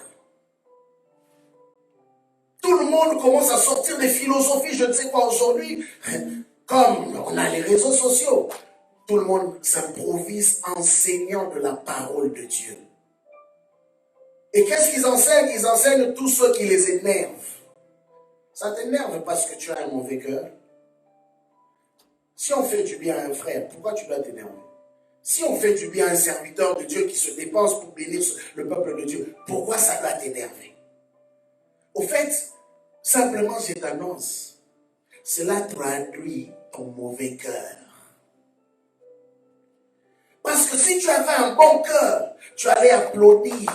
Tout le monde commence à sortir des philosophies, je ne sais quoi aujourd'hui. Comme on a les réseaux sociaux, tout le monde s'improvise enseignant de la parole de Dieu. Et qu'est-ce qu'ils enseignent? Ils enseignent tout ce qui les énerve. Ça t'énerve parce que tu as un mauvais cœur. Si on fait du bien à un frère, pourquoi tu dois t'énerver? Si on fait du bien à un serviteur de Dieu qui se dépense pour bénir le peuple de Dieu, pourquoi ça doit t'énerver? Au fait, simplement je t'annonce, cela traduit ton mauvais cœur. Parce que si tu avais un bon cœur, tu allais applaudir.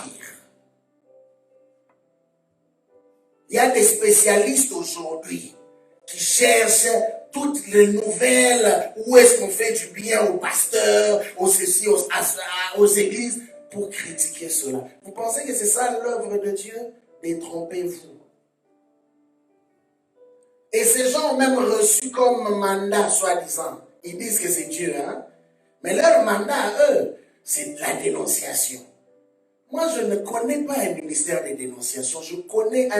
Il y a des spécialistes aujourd'hui qui cherchent toutes les nouvelles, où est-ce qu'on fait du bien aux pasteurs, aux ceci, aux églises, pour critiquer cela. Vous pensez que c'est ça l'œuvre de Dieu? Détrompez-vous. Et ces gens ont même reçu comme mandat, soi-disant. Ils disent que c'est Dieu, hein? Mais leur mandat à eux, c'est la dénonciation. Moi, je ne connais pas un ministère de dénonciation. Je connais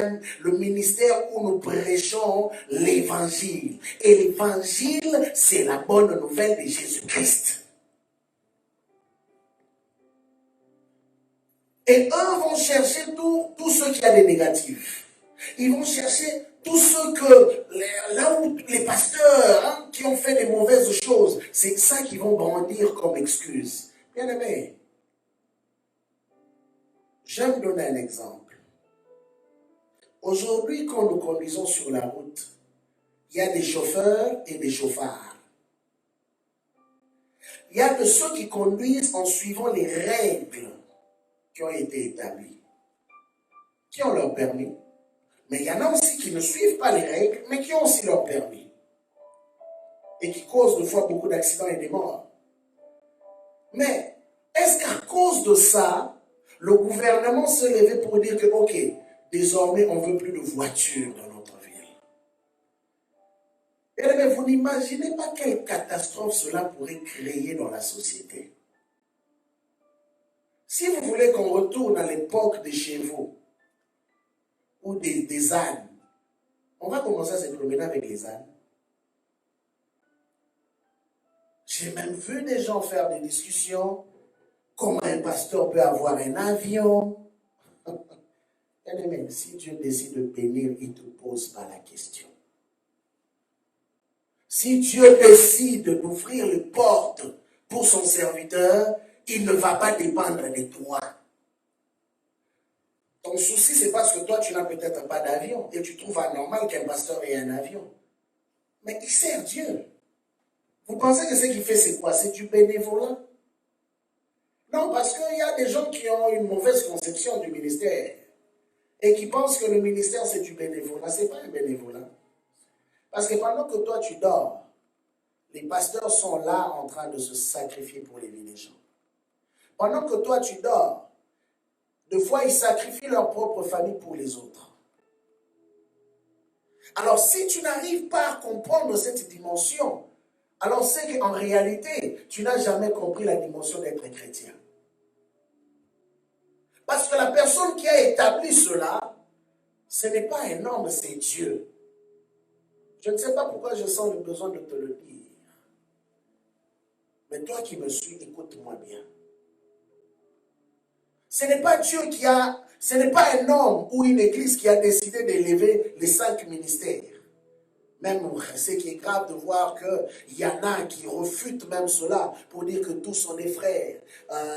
le ministère où nous prêchons l'évangile. Et l'évangile, c'est la bonne nouvelle de Jésus-Christ. Et eux vont chercher tout ce qu'il y a de négatif. Ils vont chercher tout ce que, là où les pasteurs qui ont fait des mauvaises choses, c'est ça qu'ils vont brandir comme excuse. Bien aimé, j'aime donner un exemple. Aujourd'hui, quand nous conduisons sur la route, il y a des chauffeurs et des chauffards. Il y a de ceux qui conduisent en suivant les règles qui ont été établies, qui ont leur permis. Mais il y en a aussi qui ne suivent pas les règles, mais qui ont aussi leur permis. Et qui causent de fois beaucoup d'accidents et des morts. Mais est-ce qu'à cause de ça, le gouvernement s'est levé pour dire que, ok, désormais on ne veut plus de voitures dans notre ville? Et mais vous n'imaginez pas quelle catastrophe cela pourrait créer dans la société. Si vous voulez qu'on retourne à l'époque des chevaux ou des ânes, on va commencer à se promener avec les ânes. J'ai même vu des gens faire des discussions. Comment un pasteur peut avoir un avion? Bien-aimé, si Dieu décide de bénir, il ne te pose pas la question. Si Dieu décide d'ouvrir les portes pour son serviteur, il ne va pas dépendre de toi. Ton souci, c'est parce que toi, tu n'as peut-être pas d'avion et tu trouves anormal qu'un pasteur ait un avion. Mais il sert Dieu. Vous pensez que ce qu'il fait, c'est quoi? C'est du bénévolat? Non, parce qu'il y a des gens qui ont une mauvaise conception du ministère et qui pensent que le ministère, c'est du bénévolat. Ce n'est pas un bénévolat. Parce que pendant que toi, tu dors, les pasteurs sont là en train de se sacrifier pour les gens. Pendant que toi, tu dors, des fois, ils sacrifient leur propre famille pour les autres. Alors, si tu n'arrives pas à comprendre cette dimension, alors c'est qu'en réalité, tu n'as jamais compris la dimension d'être chrétien. Parce que la personne qui a établi cela, ce n'est pas un homme, c'est Dieu. Je ne sais pas pourquoi je sens le besoin de te le dire. Mais toi qui me suis, écoute-moi bien. Ce n'est pas Dieu ce n'est pas un homme ou une église qui a décidé d'élever les 5 ministères. Même ce qui est grave de voir qu'il y en a qui refutent même cela pour dire que tous sont des frères.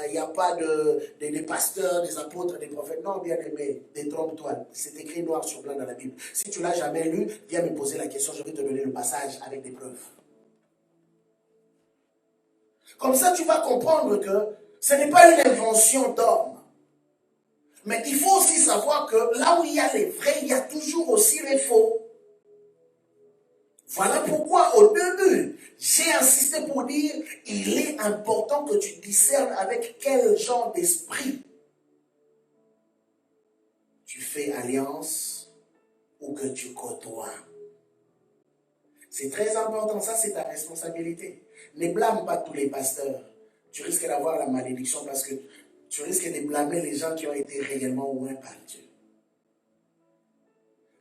Il n'y a pas des pasteurs, des apôtres, des prophètes. Non, bien aimé, détrompe-toi. C'est écrit noir sur blanc dans la Bible. Si tu ne l'as jamais lu, viens me poser la question, je vais te donner le passage avec des preuves. Comme ça, tu vas comprendre que ce n'est pas une invention d'homme. Mais il faut aussi savoir que là où il y a les vrais, il y a toujours aussi les faux. Voilà pourquoi au début, j'ai insisté pour dire, il est important que tu discernes avec quel genre d'esprit tu fais alliance ou que tu côtoies. C'est très important, ça c'est ta responsabilité. Ne blâme pas tous les pasteurs. Tu risques d'avoir la malédiction parce que tu risques de blâmer les gens qui ont été réellement ouïs par Dieu.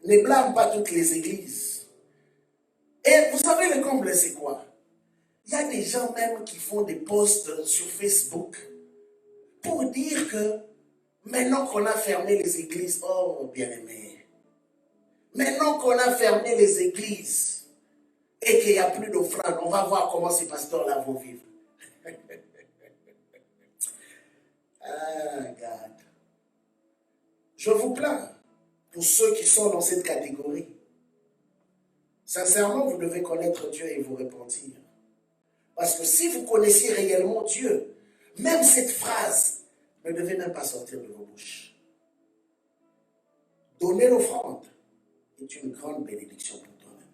Ne blâme pas toutes les églises. Et vous savez le comble c'est quoi? Il y a des gens même qui font des posts sur Facebook pour dire que maintenant qu'on a fermé les églises, oh bien aimé, Maintenant qu'on a fermé les églises et qu'il n'y a plus d'offrande, on va voir comment ces pasteurs-là vont vivre. Ah, God. Je vous plains pour ceux qui sont dans cette catégorie. Sincèrement, vous devez connaître Dieu et vous repentir. Parce que si vous connaissiez réellement Dieu, même cette phrase ne devait même pas sortir de vos bouches. Donner l'offrande est une grande bénédiction pour toi-même.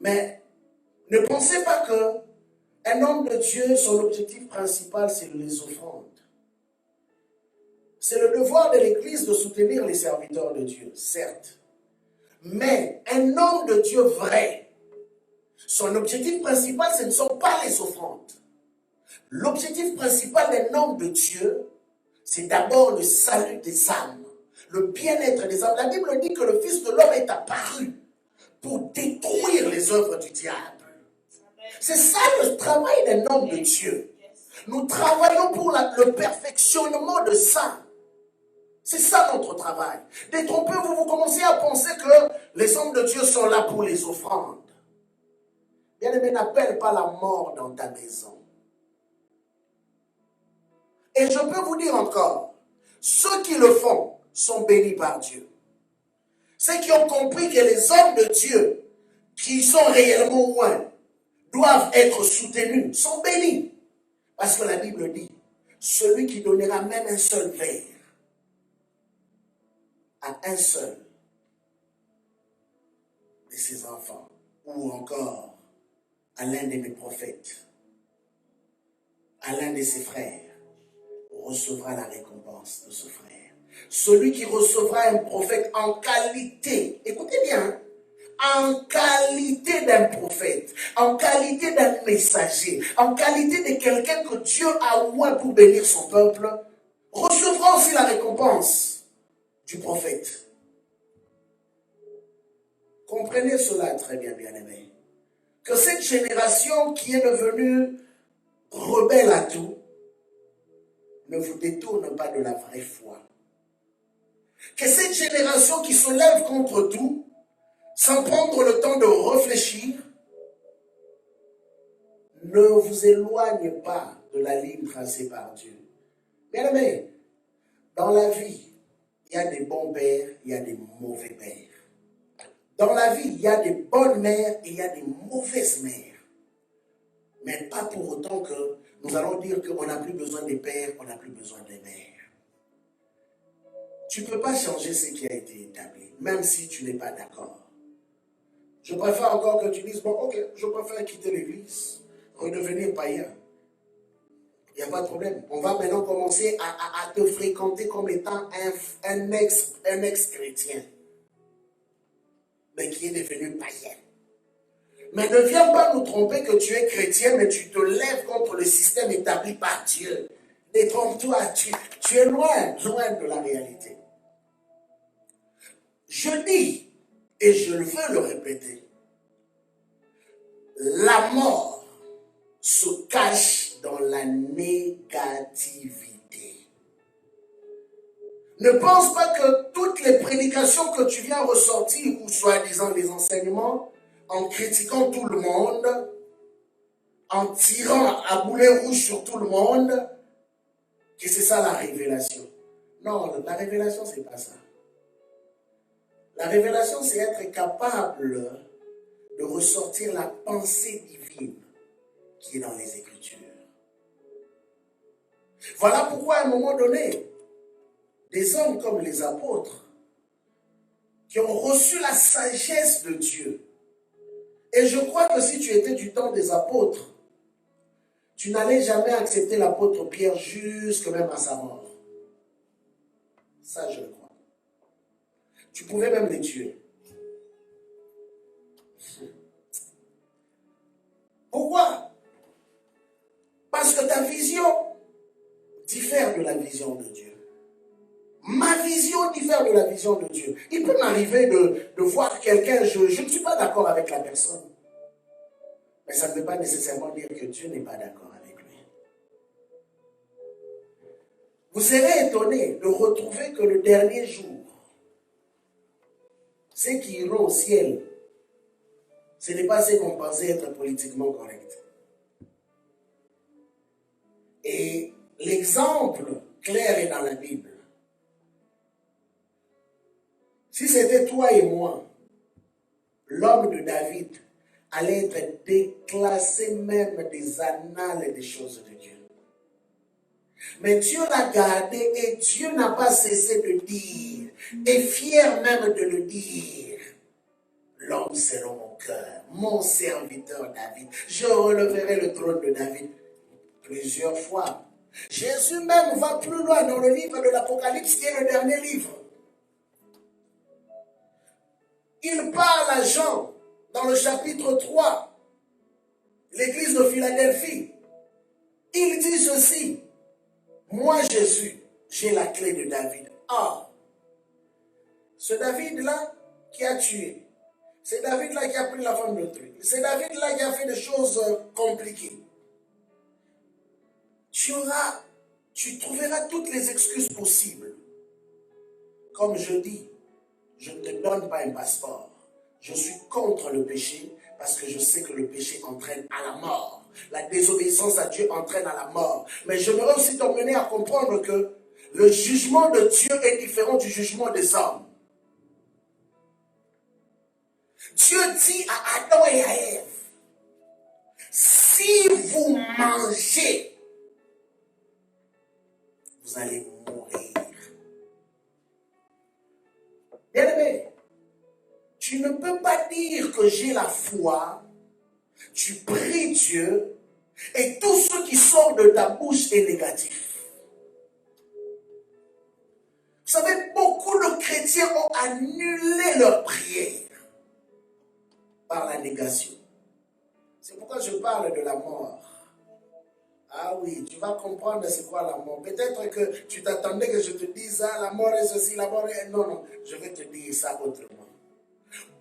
Mais ne pensez pas qu'un homme de Dieu, son objectif principal, c'est les offrandes. C'est le devoir de l'Église de soutenir les serviteurs de Dieu, certes. Mais un homme de Dieu vrai, son objectif principal, ce ne sont pas les offrandes. L'objectif principal d'un homme de Dieu, c'est d'abord le salut des âmes, le bien-être des âmes. La Bible dit que le Fils de l'homme est apparu pour détruire les œuvres du diable. C'est ça le travail d'un homme de Dieu. Nous travaillons pour le perfectionnement de ça. C'est ça notre travail. Détrompez-vous, vous commencez à penser que les hommes de Dieu sont là pour les offrandes. Bien-aimé, n'appelle pas la mort dans ta maison. Et je peux vous dire encore, ceux qui le font sont bénis par Dieu. Ceux qui ont compris que les hommes de Dieu, qui sont réellement loin, doivent être soutenus, sont bénis. Parce que la Bible dit, celui qui donnera même un seul verre à un seul de ses enfants, ou encore à l'un de mes prophètes, à l'un de ses frères, recevra la récompense de ce frère. Celui qui recevra un prophète en qualité, écoutez bien, en qualité d'un prophète, en qualité d'un messager, en qualité de quelqu'un que Dieu a oint pour bénir son peuple, recevra aussi la récompense du prophète. Comprenez cela très bien, bien-aimés. Que cette génération qui est devenue rebelle à tout, ne vous détourne pas de la vraie foi. Que cette génération qui se lève contre tout, sans prendre le temps de réfléchir, ne vous éloigne pas de la ligne tracée par Dieu. Bien-aimés, dans la vie, il y a des bons pères, il y a des mauvais pères. Dans la vie, il y a des bonnes mères et il y a des mauvaises mères. Mais pas pour autant que nous allons dire qu'on n'a plus besoin des pères, on n'a plus besoin des mères. Tu ne peux pas changer ce qui a été établi, même si tu n'es pas d'accord. Je préfère encore que tu dises, bon, ok, je préfère quitter l'église, redevenir païen. Il n'y a pas de problème. On va maintenant commencer à te fréquenter comme étant un ex-chrétien, mais qui est devenu païen. Mais ne viens pas nous tromper que tu es chrétien, mais tu te lèves contre le système établi par Dieu. Détrompe-toi, tu es loin de la réalité. Je dis, et je veux le répéter, la mort se cache dans la négativité. Ne pense pas que toutes les prédications que tu viens ressortir, ou soi-disant les enseignements, en critiquant tout le monde, en tirant à boulet rouge sur tout le monde, que c'est ça la révélation. Non, la révélation, c'est pas ça. La révélation, c'est être capable de ressortir la pensée divine qui est dans les Écritures. Voilà pourquoi à un moment donné, des hommes comme les apôtres, qui ont reçu la sagesse de Dieu, et je crois que si tu étais du temps des apôtres, tu n'allais jamais accepter l'apôtre Pierre jusque même à sa mort. Ça, je le crois. Tu pouvais même les tuer. Pourquoi? Parce que ta vision diffère de la vision de Dieu. Ma vision diffère de la vision de Dieu. Il peut m'arriver de voir quelqu'un, je ne suis pas d'accord avec la personne. Mais ça ne veut pas nécessairement dire que Dieu n'est pas d'accord avec lui. Vous serez étonné de retrouver que le dernier jour, ceux qui iront au ciel, ce n'est pas ceux qu'on pensait être politiquement corrects. Et l'exemple clair est dans la Bible. Si c'était toi et moi, l'homme de David allait être déclassé même des annales des choses de Dieu. Mais Dieu l'a gardé et Dieu n'a pas cessé de dire, et fier même de le dire, l'homme selon mon cœur, mon serviteur David. Je releverai le trône de David plusieurs fois. Jésus même va plus loin dans le livre de l'Apocalypse, qui est le dernier livre. Il parle à Jean dans le chapitre 3, l'église de Philadelphie. Il dit ceci, moi Jésus, j'ai la clé de David. Ah, ce David-là qui a tué, c'est David-là qui a pris la femme d'autrui, c'est David-là qui a fait des choses compliquées. Tu trouveras toutes les excuses possibles. Comme je dis, je ne te donne pas un passeport. Je suis contre le péché parce que je sais que le péché entraîne à la mort. La désobéissance à Dieu entraîne à la mort. Mais j'aimerais aussi t'emmener à comprendre que le jugement de Dieu est différent du jugement des hommes. Dieu dit à Adam et à Ève, si vous mangez, vous allez mourir. Bien-aimé, tu ne peux pas dire que j'ai la foi, tu pries Dieu, et tout ce qui sort de ta bouche est négatif. Vous savez, beaucoup de chrétiens ont annulé leur prière par la négation. C'est pourquoi je parle de la mort. Ah oui, tu vas comprendre c'est quoi la mort. Peut-être que tu t'attendais que je te dise, ah, la mort est ceci, la mort est... Non, non, je vais te dire ça autrement.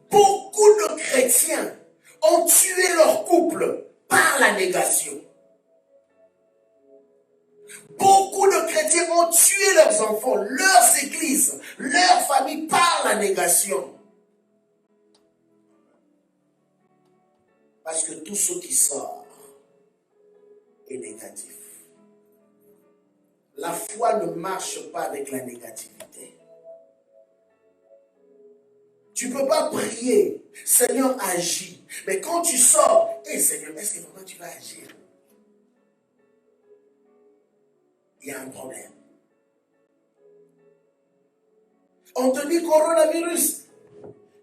Beaucoup de chrétiens ont tué leur couple par la négation. Beaucoup de chrétiens ont tué leurs enfants, leurs églises, leurs familles par la négation. Parce que tout ce qui sort est négatif. La foi ne marche pas avec la négativité. Tu ne peux pas prier, Seigneur agis. Mais quand tu sors, hé Seigneur, est-ce que vraiment tu vas agir? Il y a un problème. On te dit coronavirus.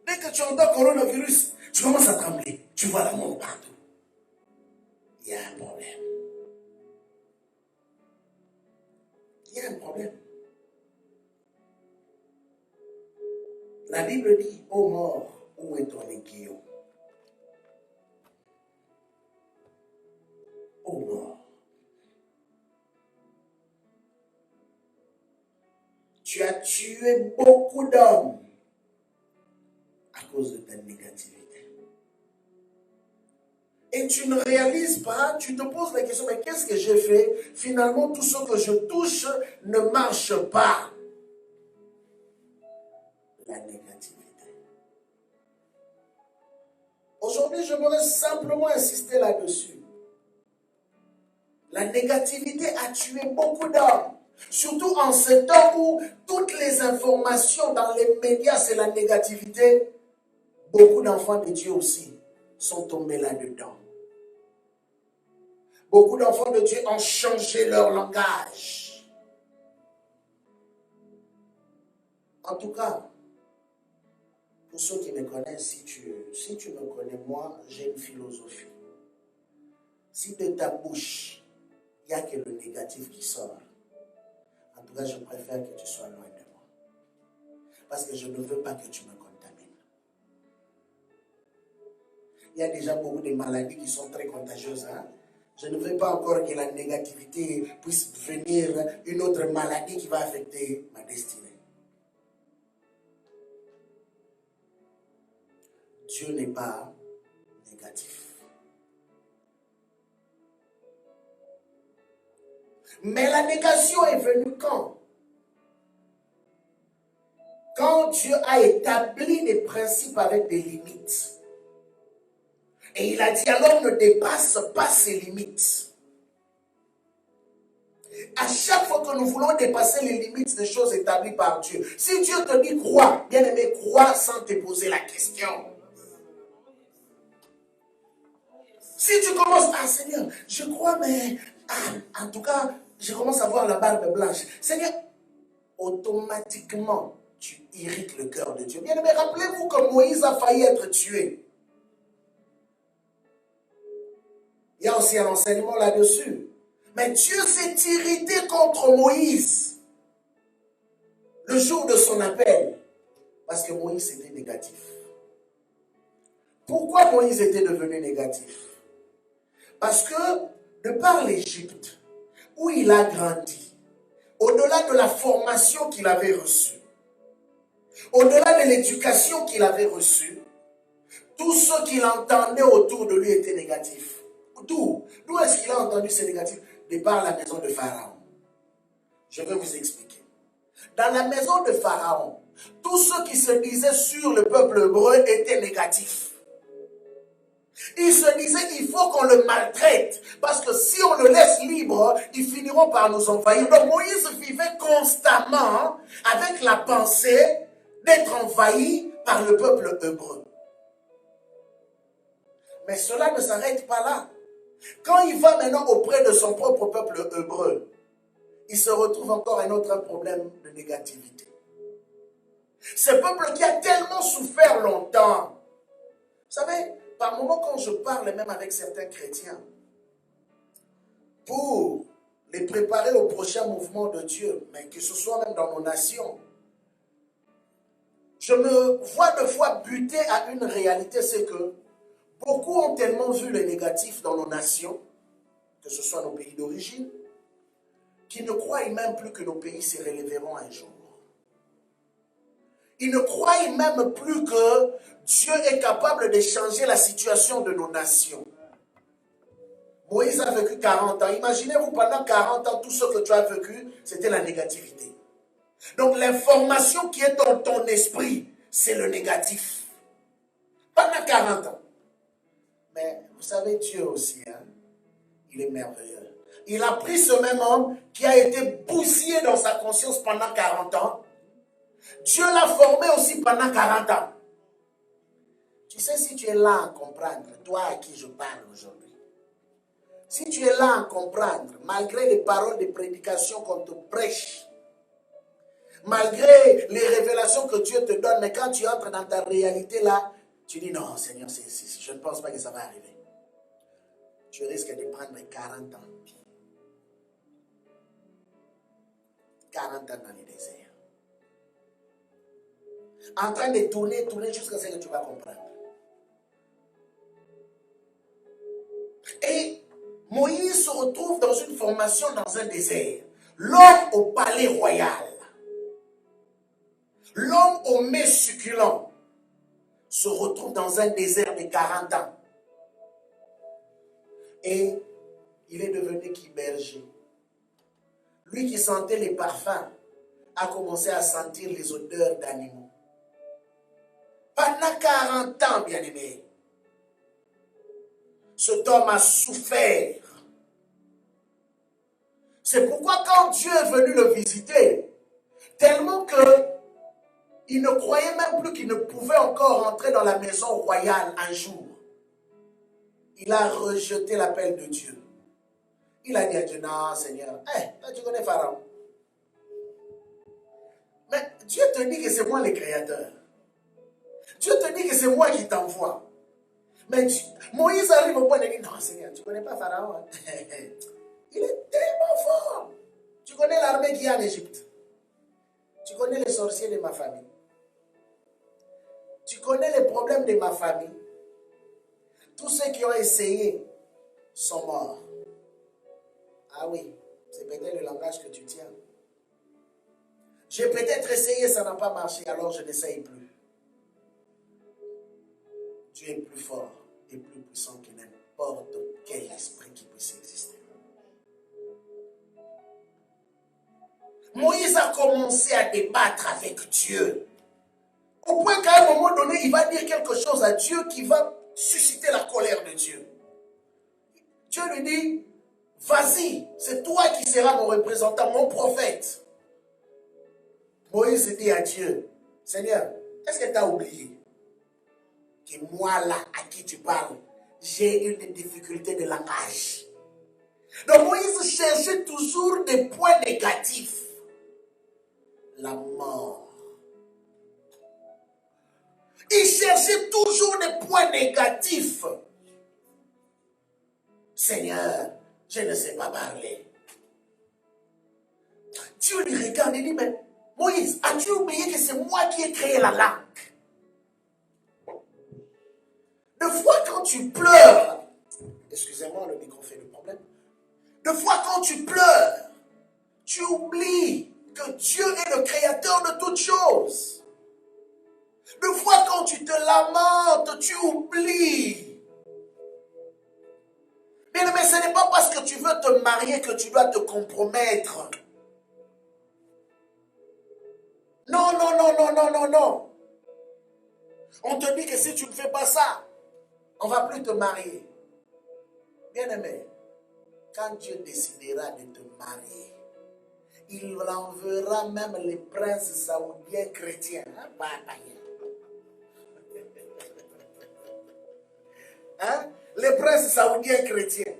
Dès que tu entends coronavirus, tu commences à trembler. Tu vois la mort partout. Il y a un problème. Il y a un problème. La Bible dit, ô mort, où est ton aiguillon? Ô mort. Tu as tué beaucoup d'hommes à cause de ta négativité. Et tu ne réalises pas, tu te poses la question, mais qu'est-ce que j'ai fait? Finalement, tout ce que je touche ne marche pas. La négativité. Aujourd'hui, je voudrais simplement insister là-dessus. La négativité a tué beaucoup d'hommes. Surtout en ce temps où toutes les informations dans les médias, c'est la négativité. Beaucoup d'enfants de Dieu aussi sont tombés là-dedans. Beaucoup d'enfants de Dieu ont changé leur langage. En tout cas, pour ceux qui me connaissent, si tu me connais, moi, j'ai une philosophie. Si de ta bouche, il n'y a que le négatif qui sort, en tout cas, je préfère que tu sois loin de moi. Parce que je ne veux pas que tu me contamines. Il y a déjà beaucoup de maladies qui sont très contagieuses. Hein? Je ne veux pas encore que la négativité puisse devenir une autre maladie qui va affecter ma destinée. Dieu n'est pas négatif. Mais la négation est venue quand? Quand Dieu a établi des principes avec des limites. Et il a dit alors ne dépasse pas ses limites. À chaque fois que nous voulons dépasser les limites des choses établies par Dieu, si Dieu te dit crois, bien aimé, crois sans te poser la question. Si tu commences, ah Seigneur, je crois, mais en tout cas, je commence à voir la barbe blanche. Seigneur, automatiquement, tu irrites le cœur de Dieu. Bien aimé, rappelez-vous que Moïse a failli être tué. Il y a aussi un enseignement là-dessus. Mais Dieu s'est irrité contre Moïse le jour de son appel. Parce que Moïse était négatif. Pourquoi Moïse était devenu négatif? Parce que, de par l'Égypte, où il a grandi, au-delà de la formation qu'il avait reçue, au-delà de l'éducation qu'il avait reçue, tout ce qu'il entendait autour de lui était négatif. D'où est-ce qu'il a entendu ces négatifs? De par la maison de Pharaon. Je vais vous expliquer. Dans la maison de Pharaon, tout ce qui se disait sur le peuple hébreu était négatif. Il se disait il faut qu'on le maltraite, parce que si on le laisse libre, ils finiront par nous envahir. Donc Moïse vivait constamment avec la pensée d'être envahi par le peuple hébreu. Mais cela ne s'arrête pas là. Quand il va maintenant auprès de son propre peuple hébreu, il se retrouve encore un autre problème de négativité. Ce peuple qui a tellement souffert longtemps. Vous savez, par moments quand je parle même avec certains chrétiens, pour les préparer au prochain mouvement de Dieu, mais que ce soit même dans nos nations, je me vois de fois buter à une réalité, c'est que beaucoup ont tellement vu le négatif dans nos nations, que ce soit nos pays d'origine, qui ne croient même plus que nos pays se relèveront un jour. Ils ne croient même plus que Dieu est capable de changer la situation de nos nations. Moïse a vécu 40 ans. Imaginez-vous, pendant 40 ans, tout ce que tu as vécu, c'était la négativité. Donc l'information qui est dans ton esprit, c'est le négatif. Pendant 40 ans. Mais vous savez, Dieu aussi, hein, il est merveilleux. Il a pris ce même homme qui a été bousillé dans sa conscience pendant 40 ans. Dieu l'a formé aussi pendant 40 ans. Tu sais, si tu es là à comprendre, toi à qui je parle aujourd'hui, si tu es là à comprendre, malgré les paroles de prédication qu'on te prêche, malgré les révélations que Dieu te donne, mais quand tu entres dans ta réalité là, tu dis non, Seigneur, je ne pense pas que ça va arriver. Tu risques de prendre 40 ans. 40 ans dans le désert. En train de tourner jusqu'à ce que tu vas comprendre. Et Moïse se retrouve dans une formation dans un désert. L'homme au palais royal, l'homme au mets succulent, se retrouve dans un désert de 40 ans. Et il est devenu qui berger. Lui qui sentait les parfums a commencé à sentir les odeurs d'animaux. Pendant 40 ans, bien-aimé, cet homme a souffert. C'est pourquoi quand Dieu est venu le visiter, tellement qu'il ne croyait même plus qu'il ne pouvait encore entrer dans la maison royale un jour, il a rejeté l'appel de Dieu. Il a dit à Dieu, non Seigneur, toi tu connais Pharaon. Mais Dieu te dit que c'est moi le créateur. Dieu te dit que c'est moi qui t'envoie. Mais Moïse arrive au point de dire, non Seigneur, tu ne connais pas Pharaon. Il est tellement fort. Tu connais l'armée qui est en Égypte. Tu connais les sorciers de ma famille. Tu connais les problèmes de ma famille. Tous ceux qui ont essayé sont morts. Ah oui, c'est peut-être le langage que tu tiens. J'ai peut-être essayé, ça n'a pas marché, alors je n'essaye plus. Dieu est plus fort et plus puissant que n'importe quel esprit qui puisse exister. Moïse a commencé à débattre avec Dieu. Au point qu'à un moment donné, il va dire quelque chose à Dieu qui va susciter la colère de Dieu. Dieu lui dit, vas-y, c'est toi qui seras mon représentant, mon prophète. Moïse dit à Dieu, Seigneur, est-ce que tu as oublié que moi là, à qui tu parles, j'ai une difficulté de langage? Donc Moïse cherchait toujours des points négatifs. La mort. Il cherchait toujours des points négatifs. Seigneur, je ne sais pas parler. Dieu lui regarde et dit, mais Moïse, as-tu oublié que c'est moi qui ai créé la langue? Des fois quand tu pleures, excusez-moi, le micro fait le problème. Des fois quand tu pleures, tu oublies que Dieu est le créateur de toutes choses. Des fois quand tu te lamentes, tu oublies. Mais ce n'est pas parce que tu veux te marier que tu dois te compromettre. Non, non, non, non, non, non, non. On te dit que si tu ne fais pas ça, on ne va plus te marier. Bien-aimé, quand Dieu décidera de te marier, il enverra même les princes saoudiens chrétiens. Hein? Hein? Les princes saoudiens chrétiens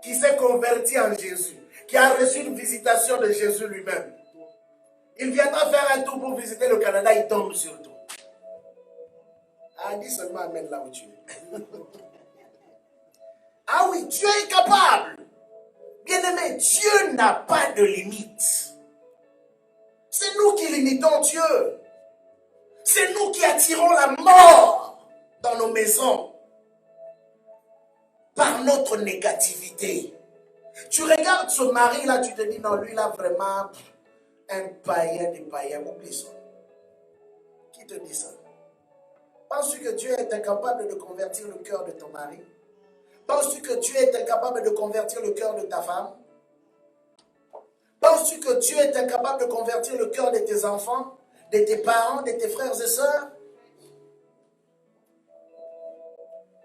qui s'est converti en Jésus, qui a reçu une visitation de Jésus lui-même. Il viendra faire un tour pour visiter le Canada, il tombe sur toi. Ah, dis seulement Amen là où tu es. Ah oui, Dieu est capable. Bien-aimé, Dieu n'a pas de limite. C'est nous qui limitons Dieu. C'est nous qui attirons la mort dans nos maisons par notre négativité. Tu regardes ce mari-là, tu te dis, non, lui, là, vraiment, un païen des païens. Oublie ça. Qui te dit ça? Penses-tu que Dieu est incapable de convertir le cœur de ton mari? Penses-tu que Dieu est incapable de convertir le cœur de ta femme? Penses-tu que Dieu est incapable de convertir le cœur de tes enfants, de tes parents, de tes frères et sœurs?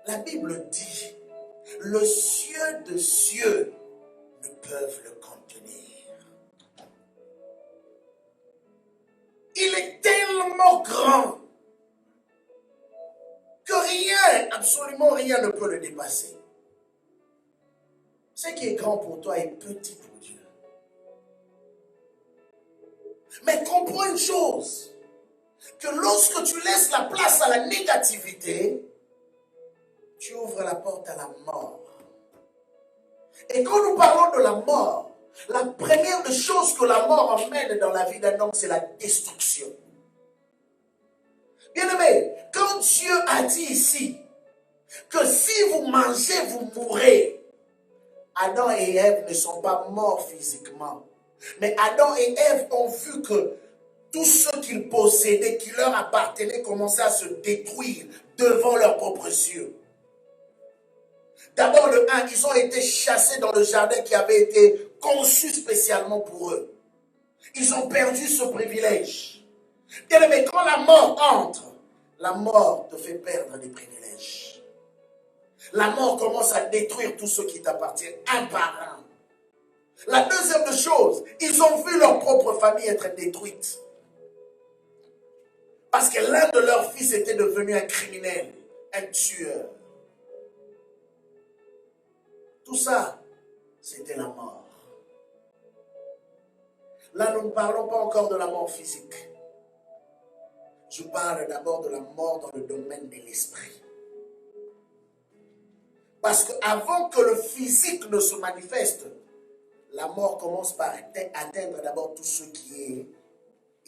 La Bible dit, le cieux de cieux ne peuvent le contenir. Il est tellement grand que rien, absolument rien ne peut le dépasser. Ce qui est grand pour toi est petit pour Dieu. Mais comprends une chose, que lorsque tu laisses la place à la négativité, tu ouvres la porte à la mort. Et quand nous parlons de la mort, la première des choses que la mort emmène dans la vie d'un homme, c'est la destruction. Bien-aimé, quand Dieu a dit ici que si vous mangez, vous mourrez, Adam et Ève ne sont pas morts physiquement. Mais Adam et Ève ont vu que tout ce qu'ils possédaient, qui leur appartenait, commençait à se détruire devant leurs propres yeux. D'abord, le 1, ils ont été chassés dans le jardin qui avait été conçu spécialement pour eux. Ils ont perdu ce privilège. Mais quand la mort entre, la mort te fait perdre des privilèges. La mort commence à détruire tout ce qui t'appartient, un par un. La deuxième chose, ils ont vu leur propre famille être détruite. Parce que l'un de leurs fils était devenu un criminel, un tueur. Tout ça, c'était la mort. Là, nous ne parlons pas encore de la mort physique. Je parle d'abord de la mort dans le domaine de l'esprit. Parce qu'avant que le physique ne se manifeste, la mort commence par atteindre d'abord tout ce qui est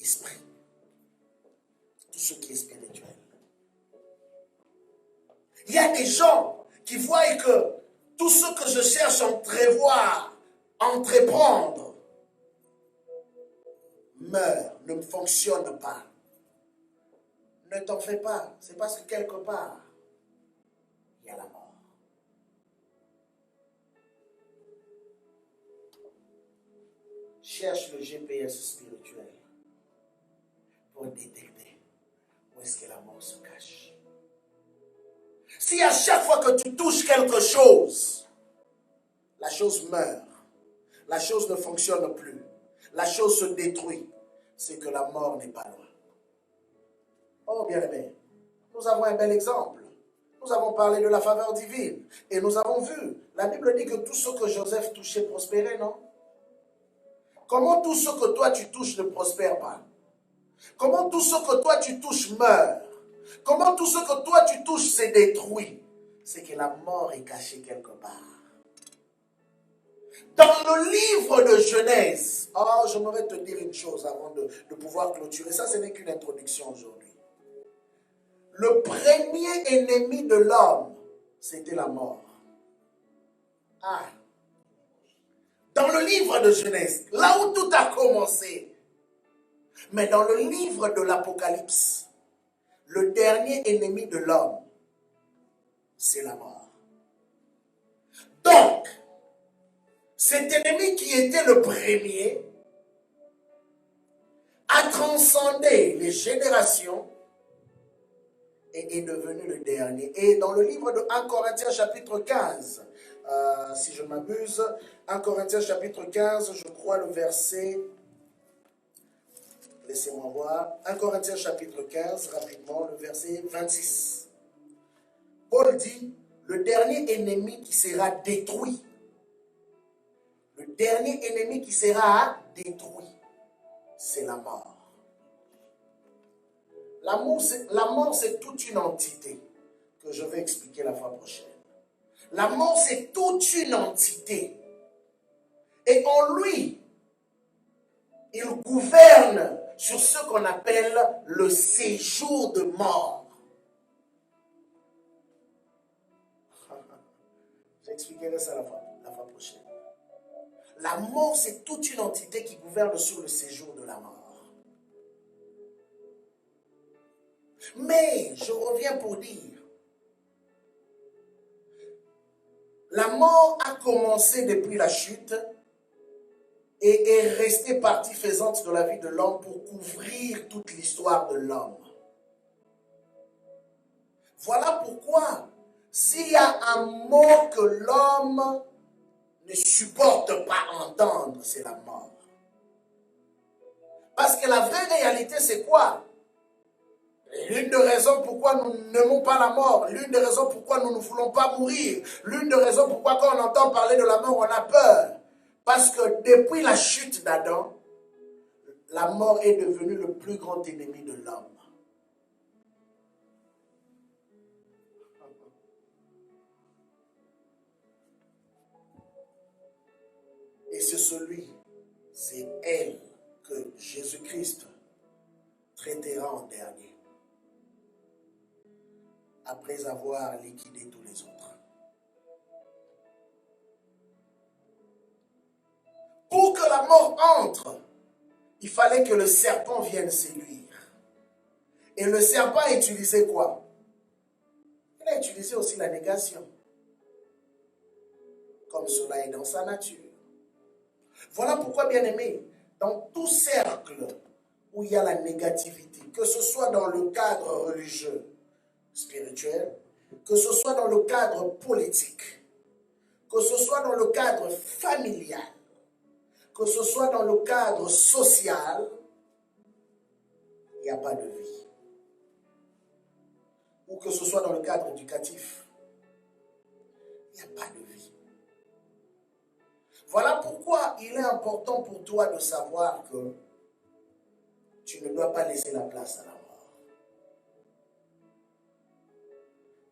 esprit. Tout ce qui est spirituel. Il y a des gens qui voient que tout ce que je cherche à entrevoir, à entreprendre, meurt, ne fonctionne pas. Ne t'en fais pas. C'est parce que quelque part, il y a la mort. Cherche le GPS spirituel pour détecter où est-ce que la mort se cache? Si à chaque fois que tu touches quelque chose, la chose meurt, la chose ne fonctionne plus, la chose se détruit, c'est que la mort n'est pas loin. Oh bien-aimé, nous avons un bel exemple. Nous avons parlé de la faveur divine et nous avons vu, la Bible dit que tout ce que Joseph touchait prospérait, non? Comment tout ce que toi tu touches ne prospère pas? Comment tout ce que toi tu touches meurt? Comment tout ce que toi tu touches se détruit? C'est que la mort est cachée quelque part. Dans le livre de Genèse, oh, j'aimerais te dire une chose avant de pouvoir clôturer. Ça, ce n'est qu'une introduction aujourd'hui. Le premier ennemi de l'homme, c'était la mort. Ah. Dans le livre de Genèse, là où tout a commencé. Mais dans le livre de l'Apocalypse, le dernier ennemi de l'homme, c'est la mort. Donc, cet ennemi qui était le premier a transcendé les générations et est devenu le dernier. Et dans le livre de 1 Corinthiens chapitre 15, si je ne m'abuse, 1 Corinthiens chapitre 15, je crois le verset, laissez-moi voir, 1 Corinthiens chapitre 15, rapidement, le verset 26. Paul dit, le dernier ennemi qui sera détruit, le dernier ennemi qui sera détruit, c'est la mort. La mort, c'est toute une entité que je vais expliquer la fois prochaine. La mort, c'est toute une entité. Et en lui, il gouverne sur ce qu'on appelle le séjour de mort. J'expliquerai ça la fois prochaine. La mort, c'est toute une entité qui gouverne sur le séjour de la mort. Mais, je reviens pour dire, la mort a commencé depuis la chute et est restée partie faisante de la vie de l'homme pour couvrir toute l'histoire de l'homme. Voilà pourquoi, s'il y a un mot que l'homme ne supporte pas entendre, c'est la mort. Parce que la vraie réalité, c'est quoi? L'une des raisons pourquoi nous n'aimons pas la mort, l'une des raisons pourquoi nous ne voulons pas mourir, l'une des raisons pourquoi quand on entend parler de la mort, on a peur. Parce que depuis la chute d'Adam, la mort est devenue le plus grand ennemi de l'homme. Et c'est c'est elle que Jésus-Christ traitera en dernier, après avoir liquidé tous les autres. Pour que la mort entre, il fallait que le serpent vienne séduire. Et le serpent a utilisé quoi? Il a utilisé aussi la négation. Comme cela est dans sa nature. Voilà pourquoi, bien aimé, dans tout cercle où il y a la négativité, que ce soit dans le cadre religieux, spirituel, que ce soit dans le cadre politique, que ce soit dans le cadre familial, que ce soit dans le cadre social, il n'y a pas de vie. Ou que ce soit dans le cadre éducatif, il n'y a pas de vie. Voilà pourquoi il est important pour toi de savoir que tu ne dois pas laisser la place à la mort.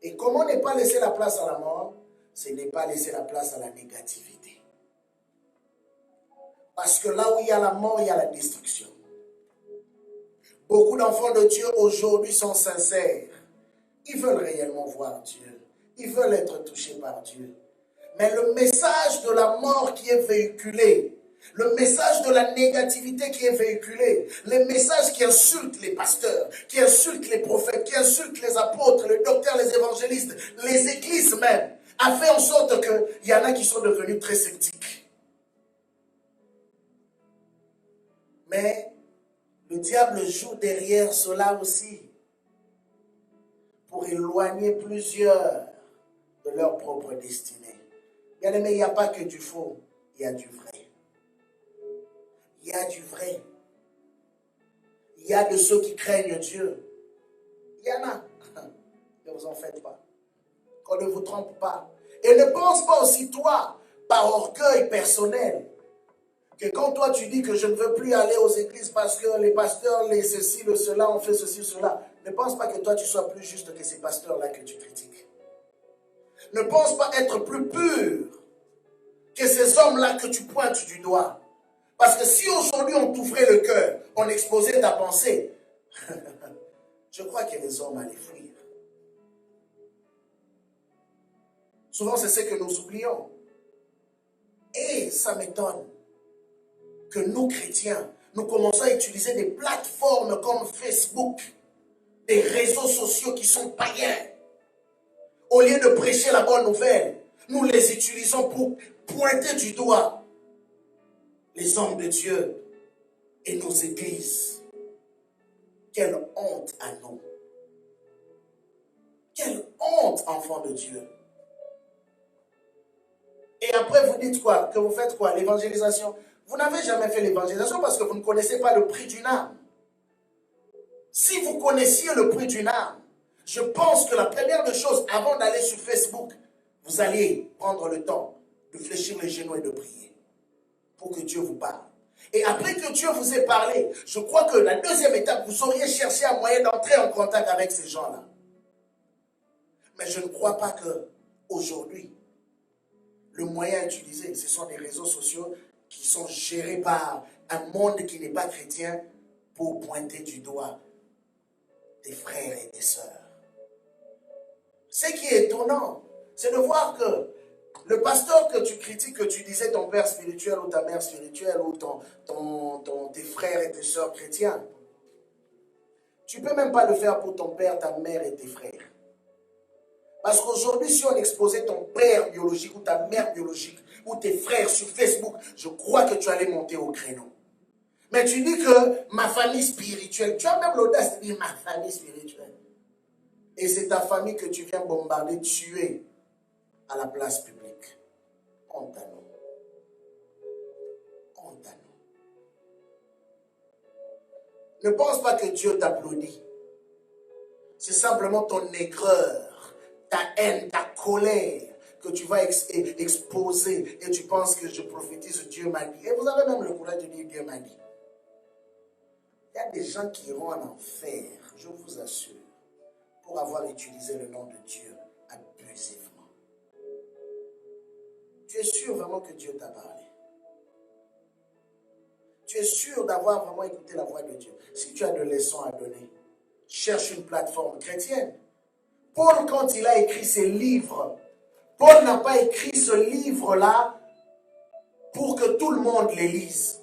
Et comment ne pas laisser la place à la mort? Ce n'est pas laisser la place à la négativité. Parce que là où il y a la mort, il y a la destruction. Beaucoup d'enfants de Dieu aujourd'hui sont sincères. Ils veulent réellement voir Dieu. Ils veulent être touchés par Dieu. Mais le message de la mort qui est véhiculé, le message de la négativité qui est véhiculé, les messages qui insultent les pasteurs, qui insultent les prophètes, qui insultent les apôtres, les docteurs, les évangélistes, les églises même, a fait en sorte qu'il y en a qui sont devenus très sceptiques. Mais le diable joue derrière cela aussi. pour éloigner plusieurs de leur propre destinée. Bien aimé, il n'y a pas que du faux, il y a du vrai. Il y a du vrai. Il y a de ceux qui craignent Dieu. Il y en a. Ne vous en faites pas. Qu'on ne vous trompe pas. Et ne pense pas aussi toi, par orgueil personnel, que quand toi tu dis que je ne veux plus aller aux églises parce que les pasteurs, les ceci, le cela, ont fait ceci, cela, ne pense pas que toi tu sois plus juste que ces pasteurs-là que tu critiques. Ne pense pas être plus pur que ces hommes-là que tu pointes du doigt. Parce que si aujourd'hui on t'ouvrait le cœur, on exposait ta pensée, je crois que les hommes allaient fuir. Souvent c'est ce que nous oublions. Et ça m'étonne que nous chrétiens, nous commençons à utiliser des plateformes comme Facebook, des réseaux sociaux qui sont païens. Au lieu de prêcher la bonne nouvelle, nous les utilisons pour pointer du doigt les hommes de Dieu et nos églises. Quelle honte à nous. Quelle honte, enfants de Dieu. Et après, vous dites quoi? Que vous faites quoi? L'évangélisation. Vous n'avez jamais fait l'évangélisation parce que vous ne connaissez pas le prix d'une âme. Si vous connaissiez le prix d'une âme, je pense que la première des choses, avant d'aller sur Facebook, vous allez prendre le temps de fléchir les genoux et de prier pour que Dieu vous parle. Et après que Dieu vous ait parlé, je crois que la deuxième étape, vous auriez cherché un moyen d'entrer en contact avec ces gens-là. Mais je ne crois pas que aujourd'hui, le moyen utilisé, ce sont des réseaux sociaux qui sont gérés par un monde qui n'est pas chrétien pour pointer du doigt des frères et des sœurs. Ce qui est étonnant, c'est de voir que le pasteur que tu critiques, que tu disais ton père spirituel ou ta mère spirituelle ou tes frères et tes sœurs chrétiens, tu ne peux même pas le faire pour ton père, ta mère et tes frères. Parce qu'aujourd'hui, si on exposait ton père biologique ou ta mère biologique ou tes frères sur Facebook, je crois que tu allais monter au créneau. Mais tu dis que ma famille spirituelle, tu as même l'audace de dire ma famille spirituelle. Et c'est ta famille que tu viens bombarder, tuer à la place publique. Honte à nous. Honte à nous. Ne pense pas que Dieu t'applaudit. C'est simplement ton aigreur, ta haine, ta colère que tu vas exposer et tu penses que je prophétise, Dieu m'a dit. Et vous avez même le courage de dire Dieu m'a dit. Il y a des gens qui iront en enfer, je vous assure, pour avoir utilisé le nom de Dieu abusivement. Tu es sûr vraiment que Dieu t'a parlé? Tu es sûr d'avoir vraiment écouté la voix de Dieu? Si tu as de leçons à donner, cherche une plateforme chrétienne. Paul, quand il a écrit ses livres, Paul n'a pas écrit ce livre-là pour que tout le monde les lise.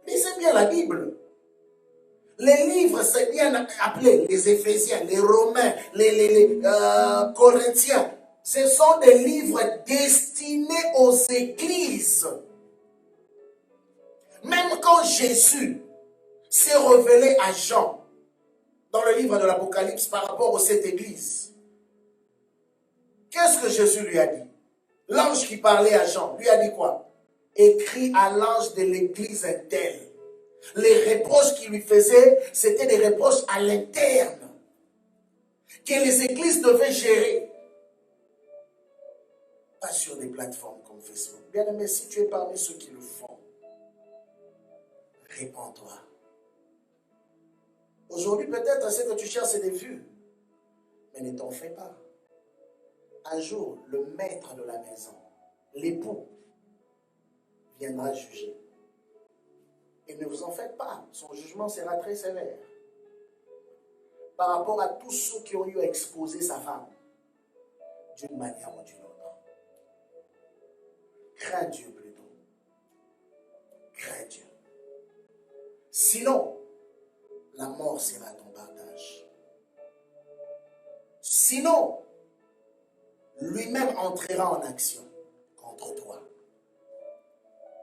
Lisez bien la Bible. Les livres, c'est bien appelé les Éphésiens, les Romains, les Corinthiens. Ce sont des livres destinés aux églises. Même quand Jésus s'est révélé à Jean, dans le livre de l'Apocalypse par rapport aux 7 églises, qu'est-ce que Jésus lui a dit? L'ange qui parlait à Jean lui a dit quoi? Écrit à l'ange de l'église telle. Les reproches qu'il lui faisait, c'était des reproches à l'interne que les églises devaient gérer. Pas sur des plateformes comme Facebook. Bien aimé, si tu es parmi ceux qui le font, répands-toi. Aujourd'hui, peut-être, ce que tu cherches, c'est des vues. Mais ne t'en fais pas. Un jour, le maître de la maison, l'époux, viendra juger. Et ne vous en faites pas. Son jugement sera très sévère. Par rapport à tous ceux qui ont eu à exposer sa femme, d'une manière ou d'une autre. Crains Dieu plutôt. Crains Dieu. Sinon, la mort sera ton partage. Sinon, lui-même entrera en action contre toi.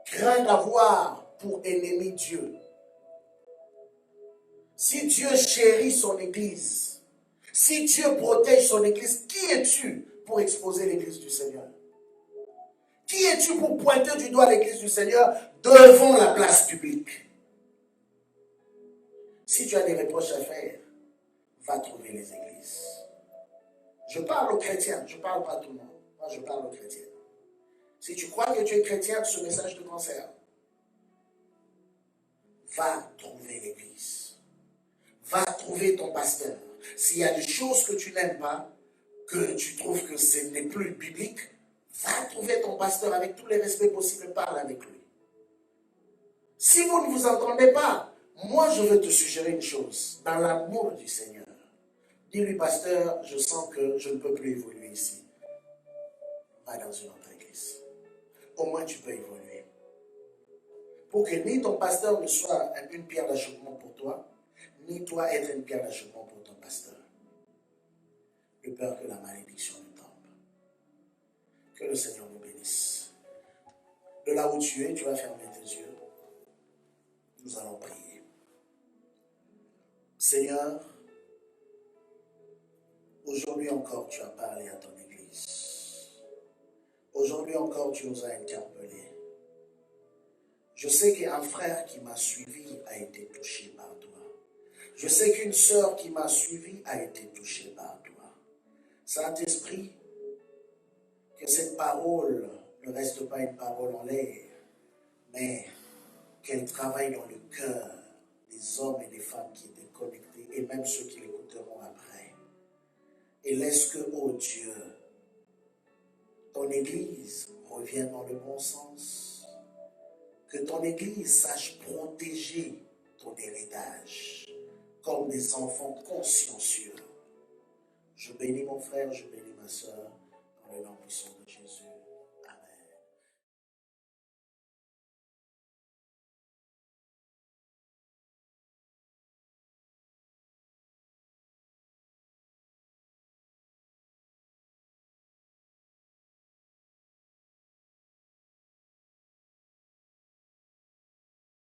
Crains d'avoir pour ennemi Dieu. Si Dieu chérit son église, Si Dieu protège son église, qui es-tu pour exposer l'église du Seigneur? Qui es-tu pour pointer du doigt l'église du Seigneur devant la place publique? Si tu as des reproches à faire, va trouver les églises. Je parle aux chrétiens, je ne parle pas à tout le monde. Moi, je parle aux chrétiens. Si tu crois que tu es chrétien, ce message te concerne. Va trouver l'église. Va trouver ton pasteur. S'il y a des choses que tu n'aimes pas, que tu trouves que ce n'est plus biblique, va trouver ton pasteur avec tous les respects possibles, parle avec lui. Si vous ne vous entendez pas, moi je veux te suggérer une chose, dans l'amour du Seigneur. Dis-lui, pasteur, je sens que je ne peux plus évoluer ici. Va dans une autre église. Au moins tu peux évoluer. Pour que ni ton pasteur ne soit une pierre d'achoppement pour toi, ni toi être une pierre d'achoppement pour ton pasteur. De peur que la malédiction ne tombe. Que le Seigneur nous bénisse. De là où tu es, tu vas fermer tes yeux. Nous allons prier. Seigneur, aujourd'hui encore tu as parlé à ton Église. Aujourd'hui encore tu nous as interpellés. Je sais qu'un frère qui m'a suivi a été touché par toi. Je sais qu'une sœur qui m'a suivi a été touchée par toi. Saint-Esprit, que cette parole ne reste pas une parole en l'air, mais qu'elle travaille dans le cœur des hommes et des femmes qui étaient connectés et même ceux qui l'écouteront après. Et laisse que, oh Dieu, ton Église revienne dans le bon sens. Que ton Église sache protéger ton héritage comme des enfants consciencieux. Je bénis mon frère, je bénis ma soeur, dans le nom puissant de Jésus.